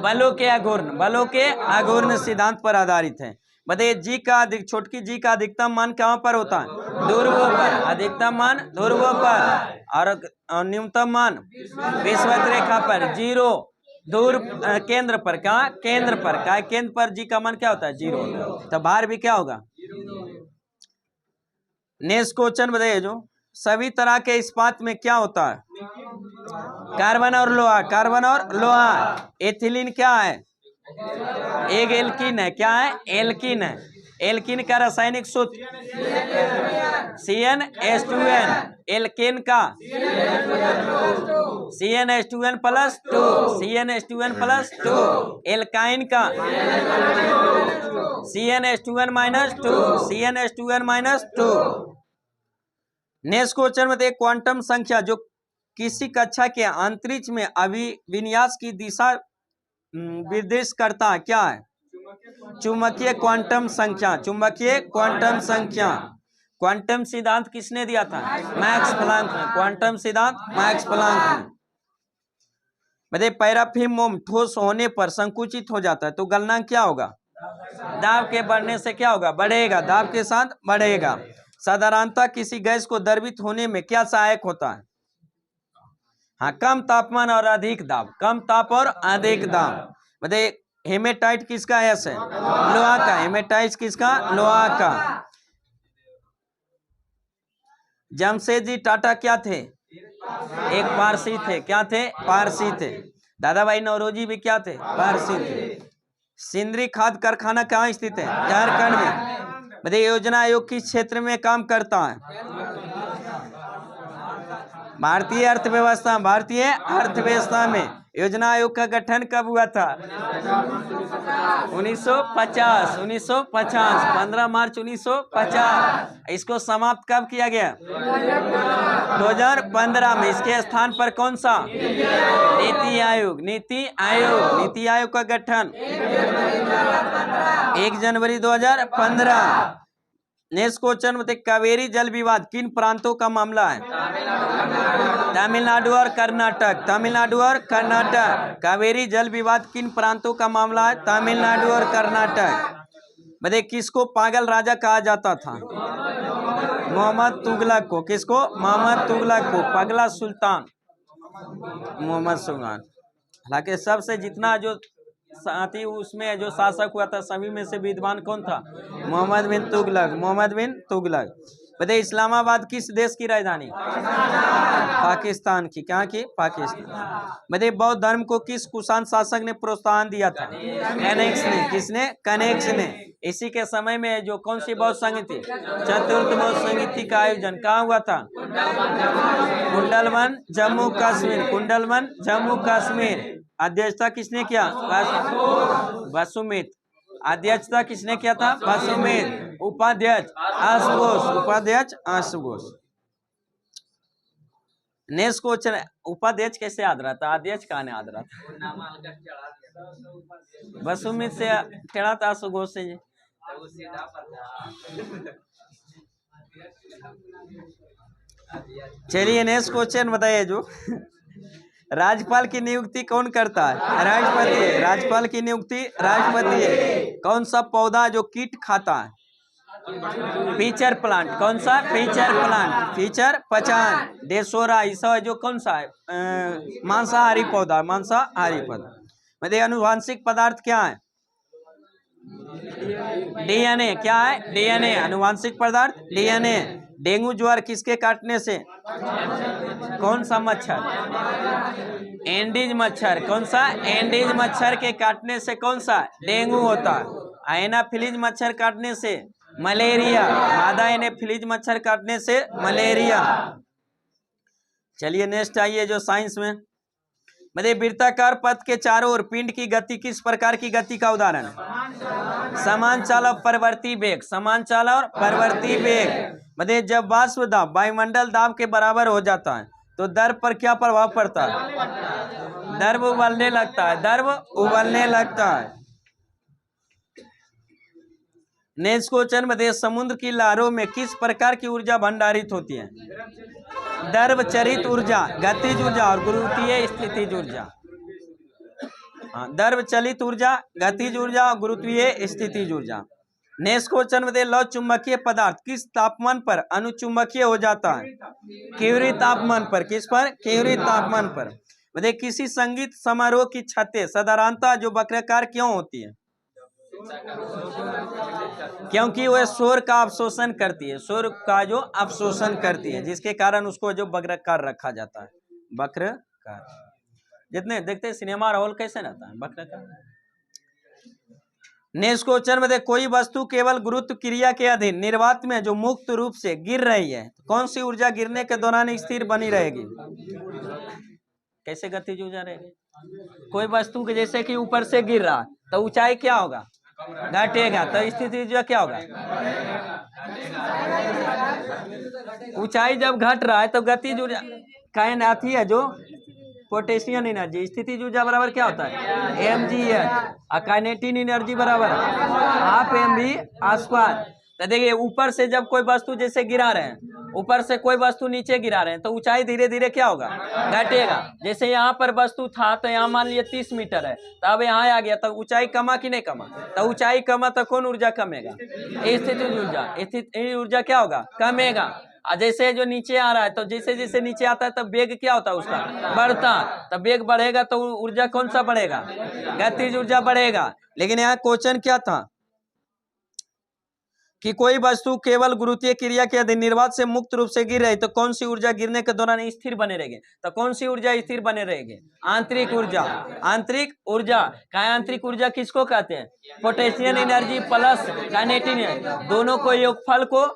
बलों के अघूर्ण। बलों के अघूर्ण सिद्धांत पर आधारित है। बताइए जी का छोटकी जी का अधिकतम मान कहाँ पर होता है? ध्रुवों पर। अधिकतम मान ध्रुवों पर और न्यूनतम मान विषुवत रेखा पर। जीरो ध्रुव केंद्र पर। कहाँ? केंद्र पर। क्या केंद्र पर जी का मान क्या होता है? जीरो। तो भार भी क्या होगा? नेक्स्ट क्वेश्चन बताइए जो सभी तरह के इस्पात में क्या होता है? कार्बन और लोहा। कार्बन और लोहा। एथिलीन क्या है? एक एल्कीन है। क्या है? एल्कीन है। एल्कीन का रासायनिक सूत्र CnH2n। एल्केन का CnH2n+2। CnH2n+2। एल्काइन का CnH2n-2। CnH2n-2। नेक्स्ट क्वेश्चन में क्वांटम संख्या जो किसी कक्षा के अंतरिक्ष में अभिविन्यास की दिशा निर्देश करता है क्या है? चुंबकीय क्वांटम संख्या। चुंबकीय क्वांटम संख्या। क्वांटम सिद्धांत किसने दिया था? मैक्स प्लांक ने। क्वांटम सिद्धांत मैक्स प्लांक ने। बताइए पैराफिन मोम ठोस होने पर संकुचित हो जाता है तो गलनांक क्या होगा? दाब के बढ़ने से क्या होगा? बढ़ेगा। दाब के साथ बढ़ेगा। साधारणतः किसी गैस को द्रवित होने में क्या सहायक होता है? हाँ, कम तापमान और अधिक दाब। कम ताप और अधिक दाब। बताइए हेमेटाइट किसका एस है? लोहा का। हेमेटाइट किसका? लोहा का। जमशेदजी टाटा क्या थे? एक पारसी थे। क्या थे? पारसी थे। दादा भाई नौरोजी भी क्या थे? पारसी थे। सिंदरी खाद कारखाना कहाँ स्थित है? झारखंड में। बताइए योजना आयोग किस क्षेत्र में काम करता है? भारतीय अर्थव्यवस्था। भारतीय अर्थव्यवस्था में। योजना आयोग का गठन कब हुआ था? 1950। 1950। 15 मार्च 1950। इसको समाप्त कब किया गया? 2015 में। इसके स्थान पर कौन सा? नीति आयोग। नीति आयोग। नीति आयोग का गठन 1 जनवरी 2015। नेक्स्ट क्वेश्चन बताइए कावेरी जल विवाद किन प्रांतों का मामला है? तमिलनाडु और कर्नाटक। तमिलनाडु और कर्नाटक। कावेरी जल विवाद किन प्रांतों का मामला है? तमिलनाडु और कर्नाटक। बताइए किसको पागल राजा कहा जाता था? मोहम्मद तुगलक को। किसको? मोहम्मद तुगलक को। पगला सुल्तान मोहम्मद सुल्तान। हालांकि सबसे जितना जो साथी उसमें जो शासक हुआ था सभी में से विद्वान कौन था? मोहम्मद बिन तुगलक। मोहम्मद बिन तुगलक। बताइए इस्लामाबाद किस देश की राजधानी? पाकिस्तान की। क्या की? पाकिस्तान। बताइए बौद्ध धर्म को किस कुषाण शासक ने प्रोत्साहन दिया था? कनेक्स ने। किसने? कनेक्स ने। इसी के समय में जो कौन सी बौद्ध संघ थी? चतुर्थ बौद्ध संगीति का आयोजन कहाँ हुआ था? कुंडलवन जम्मू कश्मीर। कुंडलवन जम्मू कश्मीर। अध्यक्षता किसने किया? वसुमित। अध्यक्षता किसने किया था? वसुमित। उपाध्यक्ष आशुतोष। उपाध्यक्ष आशुतोष। नेक्स्ट क्वेश्चन उपाध्यक्ष कैसे याद रहता? अध्यक्ष कहाँ ने याद रहता? वसुमित से टेढ़ा था आशुतोष से। चलिए नेक्स्ट क्वेश्चन बताइए जो राज्यपाल की नियुक्ति कौन करता है? राष्ट्रपति। राज्यपाल की नियुक्ति राष्ट्रपति है। कौन सा पौधा जो कीट खाता है? Feature plant. कौन सा? Feature plant. फीचर पहचान। डेसोरा इसा जो कौन सा है? मांसाहारी पौधा। मांसाहारी पौधा। मतलब अनुवांशिक पदार्थ क्या है? डीएनए। क्या है? डीएनए। अनुवांशिक पदार्थ डीएनए। डेंगू ज्वर किसके काटने से? कौन सा मच्छर? एंडीज मच्छर। कौन सा? एंडीज मच्छर के काटने से कौन सा? डेंगू होता है। एनाफिलीज मच्छर काटने से मलेरिया। मादा एनाफिलीज मच्छर काटने से मलेरिया। चलिए नेक्स्ट आइए जो साइंस में मतलब वृत्ताकार पथ के चारों ओर पिंड की गति किस प्रकार की गति का उदाहरण है? समान चाल और परिवर्ती वेग। समान चाल और परिवर्ती वेग। मतलब जब वाष्प दाब वायुमंडल दाब के बराबर हो जाता है तो दर्ब पर क्या प्रभाव पड़ता है? दर्ब उबलने लगता है। दर्ब उबलने लगता है। नेक्स्ट क्वेश्चन बताइए समुद्र की लहरों में किस प्रकार की ऊर्जा भंडारित होती है? दर्ब चरित ऊर्जा, गतिज ऊर्जा और गुरुत्वीय स्थितिज ऊर्जा। दर्ब चलित ऊर्जा, गतिज ऊर्जा और गुरुत्वीय स्थितिज ऊर्जा। नेक्स्ट क्वेश्चन बताइए लौ चुंबकीय पदार्थ किस तापमान पर अनुचुंबकीय हो जाता है? क्यूरी तापमान पर। किस पर? क्यूरी तापमान पर। बताइए किसी संगीत समारोह की छतें साधारणतः जो वक्राकार क्यों होती है? क्योंकि वह शोर का अवशोषण करती है। शोर का जो अवशोषण करती है जिसके कारण उसको जो वक्राकार रखा जाता है। वक्राकार। जितने देखते हैं सिनेमा हॉल कैसे रहता है? वक्राकार। नेक्स्ट क्वेश्चन में कोई वस्तु केवल गुरुत्व क्रिया के अधीन निर्वात में जो मुक्त रूप से गिर रही है कौन सी ऊर्जा गिरने के दौरान स्थिर बनी रहेगी? कैसे गतिज ऊर्जा रहेगी? कोई वस्तु के जैसे कि ऊपर से गिर रहा तो ऊंचाई क्या होगा? घटेगा। तो स्थिति ऊर्जा क्या होगा? ऊंचाई जब घट रहा है तो गतिज ऊर्जा काइन आती है जो पोटेशियम एनर्जी। स्थितिज ऊर्जा बराबर क्या होता है? mgh। और काइनेटिक एनर्जी बराबर हाफ mv स्क्वायर। तो देखिए ऊपर से जब कोई वस्तु जैसे गिरा रहे हैं ऊपर से कोई वस्तु नीचे गिरा रहे हैं तो ऊंचाई धीरे धीरे क्या होगा? घटेगा। जैसे यहाँ पर वस्तु था तो यहाँ मान लिया 30 मीटर है तो अब यहाँ आ गया तो ऊंचाई कमा कि नहीं कमा? तो ऊंचाई कमा तो कौन ऊर्जा कमेगा? स्थितिज ऊर्जा। स्थितिज ऊर्जा क्या होगा? कमेगा। और जैसे जो नीचे आ रहा है तो जैसे जैसे नीचे आता है तो वेग क्या होता है उसका? बढ़ता। तो वेग बढ़ेगा तो ऊर्जा कौन सा बढ़ेगा? गतिज ऊर्जा बढ़ेगा। लेकिन यहाँ क्वेश्चन क्या था कि कोई वस्तु केवल गुरुत्वीय क्रिया के अधीन निर्वात से मुक्त रूप से गिर रही तो कौन सी ऊर्जा गिरने के दौरान स्थिर बने रहेगी? तो कौन सी ऊर्जा स्थिर बने रहेगी? आंतरिक ऊर्जा। आंतरिक ऊर्जा का आंतरिक ऊर्जा किसको कहते हैं? Potassium energy plus kinetic energy दोनों को योगफल को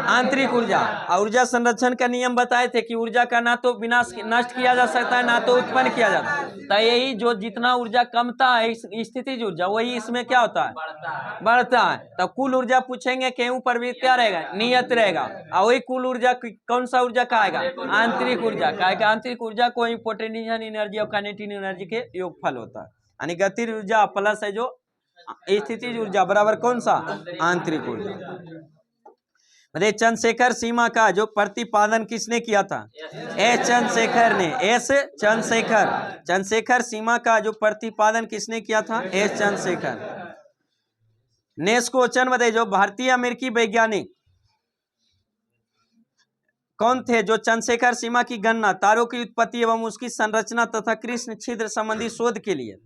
आंतरिक ऊर्जा। ऊर्जा संरक्षण का नियम बताए थे कि ऊर्जा का ना तो विनाश नष्ट किया जा सकता है ना तो उत्पन्न किया जाता है। तो यही जो जितना ऊर्जा कमता है स्थितिज ऊर्जा वही इसमें क्या होता है? बढ़ता है। तो कुल ऊर्जा पूछेंगे केहू पर भी क्या रहेगा? नियत रहेगा। और वही कुल ऊर्जा कौन सा ऊर्जा कहेगा? आंतरिक ऊर्जा कहेगा। आंतरिक ऊर्जा को पोटेशियम एनर्जी और काइनेटिक एनर्जी के योगफल होता है। यानी गतिज ऊर्जा प्लस है जो स्थितिज ऊर्जा बराबर कौन सा? आंतरिक ऊर्जा। मतलब चंद्रशेखर सीमा का जो प्रतिपादन किसने किया था? एस चंद्रशेखर ने। एस चंद्रशेखर। चंद्रशेखर सीमा का जो प्रतिपादन किसने किया था? एस चंद्रशेखर। नेक्स्ट क्वेश्चन बताइए जो भारतीय अमेरिकी वैज्ञानिक कौन थे जो चंद्रशेखर सीमा की गणना तारों की उत्पत्ति एवं उसकी संरचना तथा कृष्ण छिद्र संबंधी शोध के लिए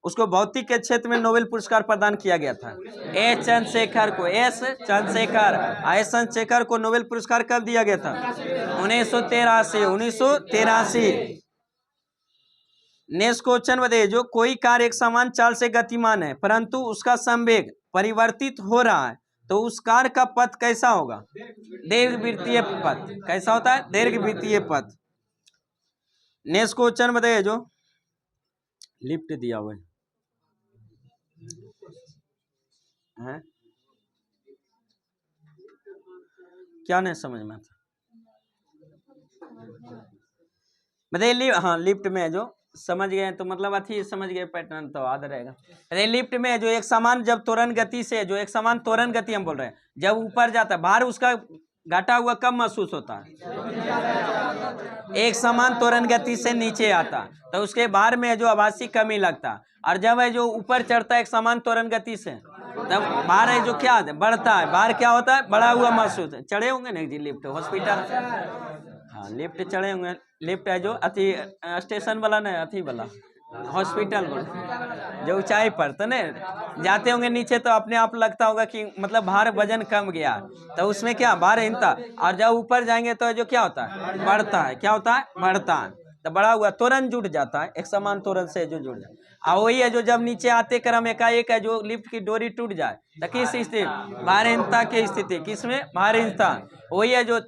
उसको भौतिक के क्षेत्र में नोबेल पुरस्कार प्रदान किया गया था? एस चंद्रशेखर को। एस चंद्रशेखर। एस चंद्रशेखर को नोबेल पुरस्कार कब दिया गया था? 1983। 1983। नेक्स्ट क्वेश्चन बताइए जो कोई कार एक समान चाल से गतिमान है परंतु उसका संवेग परिवर्तित हो रहा है तो उस कार का पथ कैसा होगा? दीर्घवृत्तीय पथ। कैसा होता है? दीर्घवृत्तीय पथ। नेक्स्ट क्वेश्चन बताइए जो लिफ्ट दिया हुआ है क्या नहीं समझ में आता? बताइए हाँ लिफ्ट में जो समझ गए तो मतलब अथी समझ गए पैटर्न तो याद रहेगा। अरे लिफ्ट में जो एक समान जब त्वरण गति से जो एक समान त्वरण गति हम बोल रहे हैं जब ऊपर जाता है भार उसका घटा हुआ कब महसूस होता है? एक समान त्वरण गति से नीचे आता तो उसके भार में जो आभासी कमी लगता, और जब है जो ऊपर चढ़ता है एक समान त्वरण गति से तब भार है जो क्या बढ़ता है, भार क्या होता है, बढ़ा हुआ महसूस। चढ़े होंगे ना जी लिफ्ट हॉस्पिटल, हाँ लिफ्ट चढ़े होंगे, लिफ्ट है जो अति स्टेशन वाला नहीं, अति वाला हॉस्पिटल वाला जो ऊंचाई पर तो नहीं जाते होंगे नीचे तो अपने आप लगता होगा कि मतलब भार वजन कम गया, तो उसमें क्या भार हिलता, और जब ऊपर जाएंगे तो जो क्या होता है, बढ़ता है। क्या होता है, बढ़ता है। तो बड़ा हुआ त्वरण जुड़ जाता है, एक समान त्वरण से जो जुड़ जाए। और वही है जो जब नीचे आते क्रम एकाएक है जो लिफ्ट की डोरी टूट जाए तो किस स्थिति, भारहीनता की स्थिति, किसमें, भारहीनता। वही है जो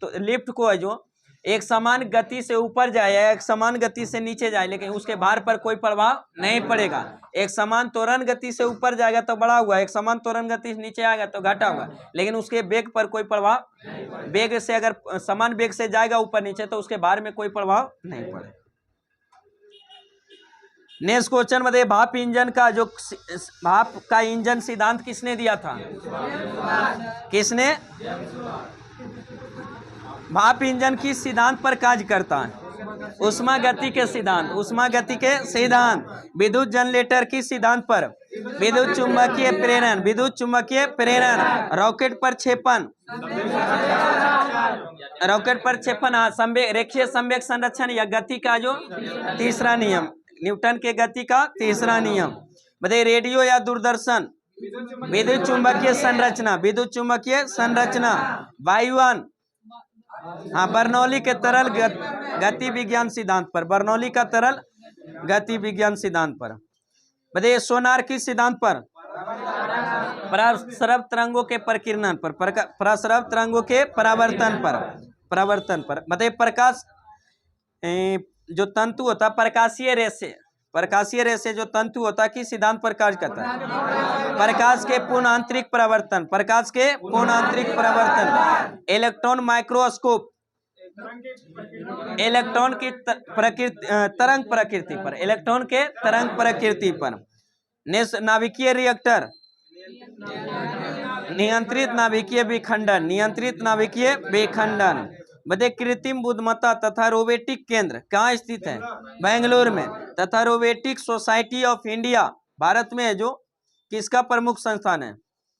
लिफ्ट को है जो एक समान गति से ऊपर जाए या एक समान गति से नीचे जाए लेकिन उसके भार पर कोई प्रभाव नहीं पड़ेगा। एक समान त्वरण गति से ऊपर जाएगा तो बढ़ा हुआ, एक समान त्वरण गति से नीचे आएगा तो घटा हुआ, लेकिन उसके वेग पर कोई प्रभाव, वेग से अगर समान वेग से जाएगा ऊपर नीचे तो उसके भार में कोई प्रभाव नहीं पड़ेगा। नेक्स्ट क्वेश्चन मध्ये भाप इंजन का जो भाप का इंजन सिद्धांत किसने दिया था, किसने, भाप इंजन किस सिद्धांत पर कार्य करता है, उष्मा गति के सिद्धांत, उष्मा गति के सिद्धांत। विद्युत जनरेटर किस सिद्धांत पर, विद्युत चुंबकीय प्रेरण, विद्युत चुंबकीय प्रेरण। रॉकेट पर क्षेपण, रॉकेट पर क्षेपण, रेखीय संवेग संरक्षण या गति का जो तीसरा नियम, न्यूटन के गति का तीसरा नियम। बताइए रेडियो या दूरदर्शन, विद्युत चुंबकीय संरचना, विद्युत चुंबकीय संरचना। वायुयान, हाँ बर्नौली के तरल गति विज्ञान सिद्धांत पर, बर्नौली का तरल गति विज्ञान सिद्धांत पर। बताइए सोनार किस सिद्धांत पर, प्रसरव तरंगों के प्रकीर्णन पर, प्रसरव तरंगों के परावर्तन पर, परावर्तन पर। बताइए प्रकाश जो तंतु होता है, प्रकाशीय रेशे, प्रकाशीय रेशे जो तंतु होता है किस सिद्धांत पर कार्य करता है, प्रकाश के पूर्ण आंतरिक परावर्तन, प्रकाश के पूर्ण आंतरिक परावर्तन। इलेक्ट्रॉन माइक्रोस्कोप, इलेक्ट्रॉन की तरंग प्रकृति पर, इलेक्ट्रॉन के तरंग प्रकृति पर। नाभिकीय रिएक्टर, नियंत्रित नाभिकीय विखंडन, नियंत्रित नाभिकीय विखंडन। बताइए कृत्रिम बुद्धिमत्ता तथा रोबोटिक केंद्र कहाँ स्थित है, बेंगलुरु में। तथा robotic society of India Bharat में है जो किसका प्रमुख संस्थान है,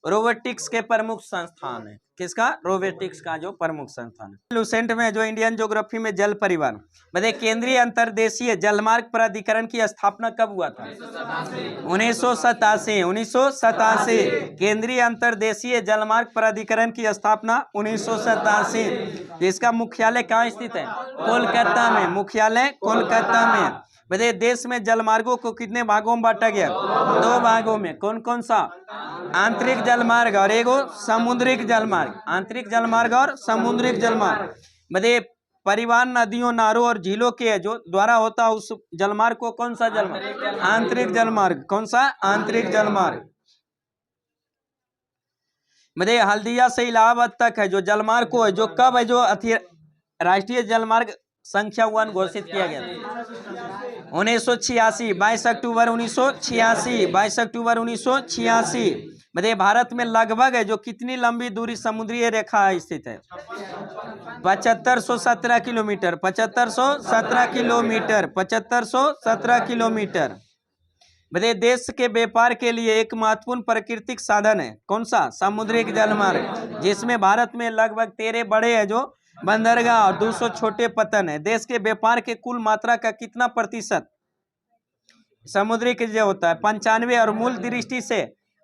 रोबोटिक्स के प्रमुख संस्थान है, किसका, रोबोटिक्स का जो प्रमुख संस्थान है। लुसेंट में जो इंडियन ज्योग्राफी में जल परिवहन। बताइए केंद्रीय अंतर्देशीय जलमार्ग प्राधिकरण की स्थापना कब हुआ था, 1987, 1987। केंद्रीय अंतर्देशीय जलमार्ग प्राधिकरण की स्थापना 1987। जिसका मुख्यालय कहाँ स्थित है, कोलकाता में, मुख्यालय कोलकाता में। बताइए देश में जलमार्गों को कितने भागों में बांटा गया, 2 भागों में। कौन कौन सा, आंतरिक जलमार्ग और एगो समुद्रिक जलमार्ग, आंतरिक जलमार्ग और समुद्रिक जलमार्ग। बताइए परिवहन नदियों, नारों और झीलों के जो द्वारा होता है उस जलमार्ग को कौन सा जलमार्ग, आंतरिक जलमार्ग। कौन सा, आंतरिक जलमार्ग। बताइए हल्दिया से इलाहाबाद तक है जो जलमार्ग को है जो कब है जो राष्ट्रीय जलमार्ग संख्या 1 घोषित किया गया था, 1986, 22 अक्टूबर 1986, 22 अक्टूबर 1986। बताइए भारत में लगभग है जो कितनी लंबी दूरी समुद्री रेखा स्थित है, 7517 किलोमीटर, 7517 किलोमीटर, 7517 किलोमीटर। बताइए देश के व्यापार के लिए एक महत्वपूर्ण प्राकृतिक साधन है कौन सा, समुद्रिक जलमार्ग, जिसमें भारत में लगभग 13 बड़े है जो बंदरगाह और 200 छोटे पतन है। देश के व्यापार के कुल मात्रा का कितना प्रतिशत समुद्री के जो होता है, 95, और मूल दृष्टि से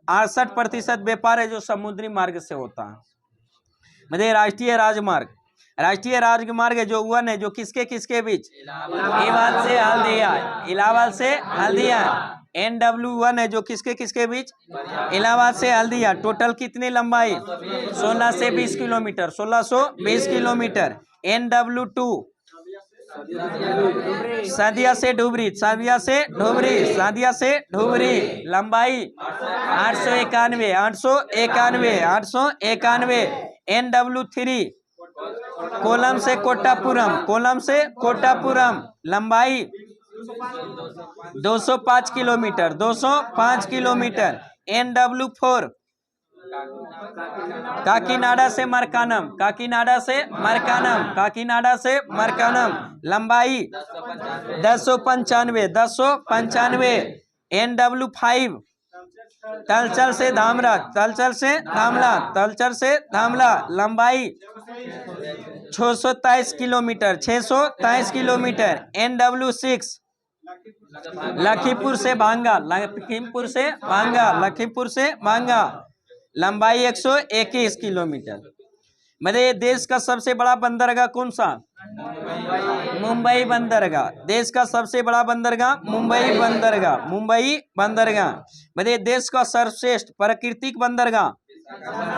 68% व्यापार है जो समुद्री मार्ग से होता है। मतलब राष्ट्रीय राजमार्ग, राष्ट्रीय राजमार्ग जो 1 है जो किसके किसके बीच, इलाहाबाद से हल्दिया, इलाहाबाद से हल्दिया। NW1 है जो किसके किसके बीच, इलाहाबाद से हल्दिया। टोटल कितनी लंबाई, 16 से 20 किलोमीटर, 1620 किलोमीटर। NW2 सादिया से धुबरी, सादिया से धुबरी, सादिया से धुबरी। लंबाई 891, 891, 891। NW3 कोलम से कोटापुरम, कोलम से कोटापुरम। लंबाई 205 किलोमीटर, 205 किलोमीटर। NW4 काकीनाडा से मरकानम, काकीनाडा से मरकानम, काकीनाडा से मरकानम। लंबाई 1095, 1095। NW5 तलचल से धामरा, तलचल से धामला, तलचल से धामला। लंबाई 623 किलोमीटर, 623 किलोमीटर। NW6 लखीमपुर से भांगा, लखीमपुर से भांगा, लखीमपुर से भांगा। लंबाई 121 किलोमीटर। मध्य देश का सबसे बड़ा बंदरगाह कौन सा? मुंबई बंदरगाह। देश का सबसे बड़ा बंदरगाह मुंबई बंदरगाह, मुंबई बंदरगाह। मध्य देश का सर्वश्रेष्ठ प्राकृतिक बंदरगाह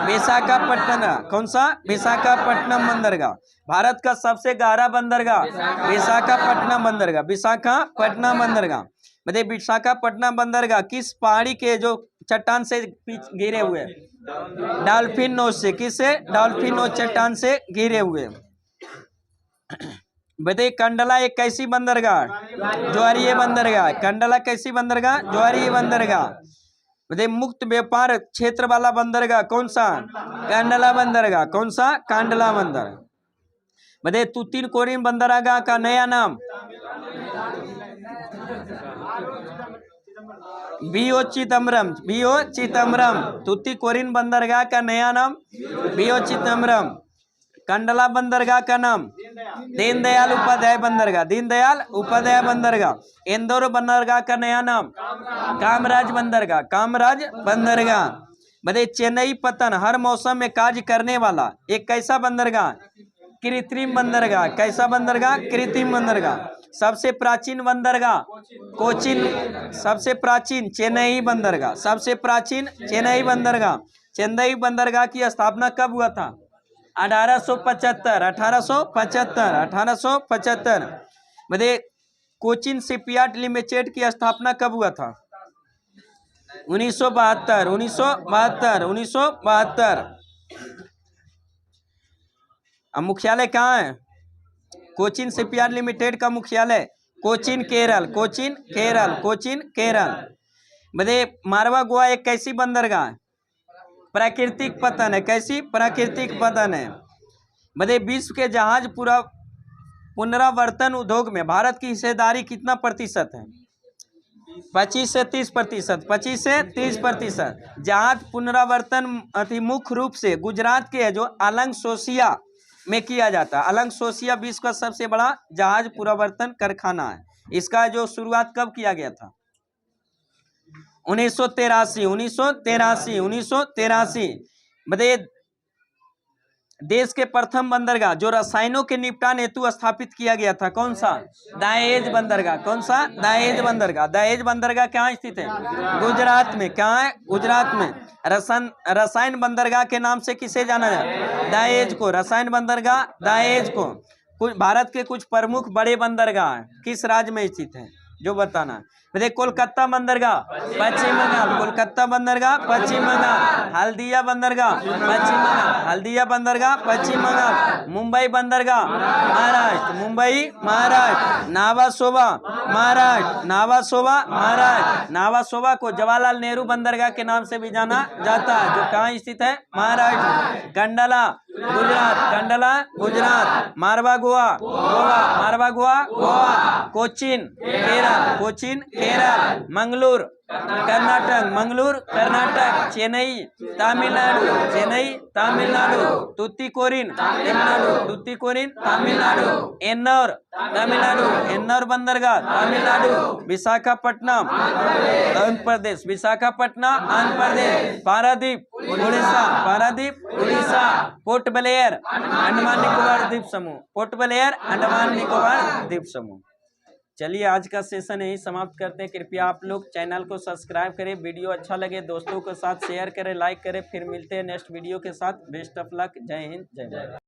विशाखापट्टनम। कौन सा? विशाखापट्टनम बंदरगाह। भारत का सबसे गहरा बंदरगाह विशाखापट्टनम बंदरगाह, विशाखापट्टनम बंदरगाह। मतलब विशाखापट्टनम बंदरगाह किस पहाड़ी के जो चट्टान से घिरे हुए? डॉल्फिन नोच से। किससे? डॉल्फिन नोच चट्टान से घिरे हुए। बताइए कंडला एक कैसी बंदरगाह? ज्वारीय बंदरगाह। कंडला कैसी बंदरगाह? ज्वारीय बंदरगाह। बताइए मुक्त व्यापार क्षेत्र वाला बंदरगाह कौन सा? कंडला बंदरगाह। कौन सा? कांडला बंदरगाह। बताइए तूतीकोरिन बंदरगाह का नया नाम? V O Chidambaram, V O Chidambaram. तूतीकोरिन बंदरगाह का नया नाम बीओ चिदम्बरम। कंडला बंदरगाह का नाम दीनदयाल उपाध्याय बंदरगाह, दीनदयाल उपाध्याय बंदरगाह। इंदौर बंदरगाह का नया नाम कामराज बंदरगाह, कामराज बंदरगाह। बताइए चेन्नई पत्तन हर मौसम में कार्य करने वाला एक कैसा बंदरगाह? कृत्रिम बंदरगाह। कैसा बंदरगाह? कृत्रिम बंदरगाह। सबसे प्राचीन बंदरगाह कोचिन, सबसे प्राचीन चेन्नई बंदरगाह, सबसे प्राचीन चेन्नई बंदरगाह। चेन्नई बंदरगाह की स्थापना कब हुआ था? 1875, 1875, 1875। बताइए कोचिन शिपयार्ड लिमिटेड की स्थापना कब हुआ था? 1972, 1972, 1972। अब मुख्यालय कहाँ है? कोचिन शिपयार्ड लिमिटेड का मुख्यालय कोचिन, केरल, कोचिन, केरल, कोचिन, केरल। बताइए मारवा गोवा एक कैसी बंदरगाह है? प्राकृतिक पतन है। कैसी? प्राकृतिक पतन है। बताइए विश्व के जहाज पुनरावर्तन उद्योग में भारत की हिस्सेदारी कितना प्रतिशत है? 25 से 30%, 25 से 30%। जहाज पुनरावर्तन मुख्य रूप से गुजरात के जो अलंग सोसिया में किया जाता है। अलंग सोसिया विश्व का सबसे बड़ा जहाज पुनरावर्तन कारखाना है। इसका जो शुरुआत कब किया गया था? 1983, 1983, 1983। बताइए देश के प्रथम बंदरगाह जो रसायनों के निपटान हेतु स्थापित किया गया था कौन सा? दहेज बंदरगाह। कौन सा? दहेज बंदरगाह। दहेज बंदरगाह कहाँ स्थित है? गुजरात में। कहाँ है? गुजरात में। रसायन बंदरगाह के नाम से किसे जाना जाए? दहेज को। रसायन बंदरगाह दहेज को। कुछ भारत के कुछ प्रमुख बड़े बंदरगाह किस राज्य में स्थित है जो बताना? बताइए कोलकाता बंदरगाह पश्चिम बंगाल, कोलकाता बंदरगाह पश्चिम बंगाल। हल्दिया बंदरगाह पश्चिम बंगाल, हल्दिया बंदरगाह पश्चिम बंगाल। मुंबई बंदरगाह महाराष्ट्र, मुंबई महाराष्ट्र। नावासोवा महाराष्ट्र, नावासोवा महाराष्ट्र। नावासोवा को जवाहरलाल नेहरू बंदरगाह के नाम से भी जाना जाता है जो कहाँ स्थित है? महाराष्ट्र। कंडला गुजरात, कंडला गुजरात। मारवा गोवा, गोवा, मारवा गोवा, गोवा। कोचिन केरल, कोचिन केरल। मंगलूर कर्नाटक, मंगलूर कर्नाटक। चेन्नई तमिलनाडु, चेन्नई तमिलनाडु। तूतीकोरिन तमिलनाडु, तूतीकोरिन तमिलनाडु। एन्नौर तमिलनाडु, एन्नौर बंदरगाह तमिलनाडु। विशाखापट्टनम आंध्र प्रदेश, विशाखापट्टनम आंध्र प्रदेश। पारादीप उड़ीसा, पारादीप उड़ीसा। पोर्ट ब्लेयर अंडमान निकोबार द्वीप समूह, पोर्ट ब्लेयर अंडमान निकोबार द्वीप समूह। चलिए आज का सेशन यही समाप्त करते हैं। कृपया आप लोग चैनल को सब्सक्राइब करें, वीडियो अच्छा लगे दोस्तों के साथ शेयर करें, लाइक करें। फिर मिलते हैं नेक्स्ट वीडियो के साथ। Best of luck. जय हिंद, जय भारत।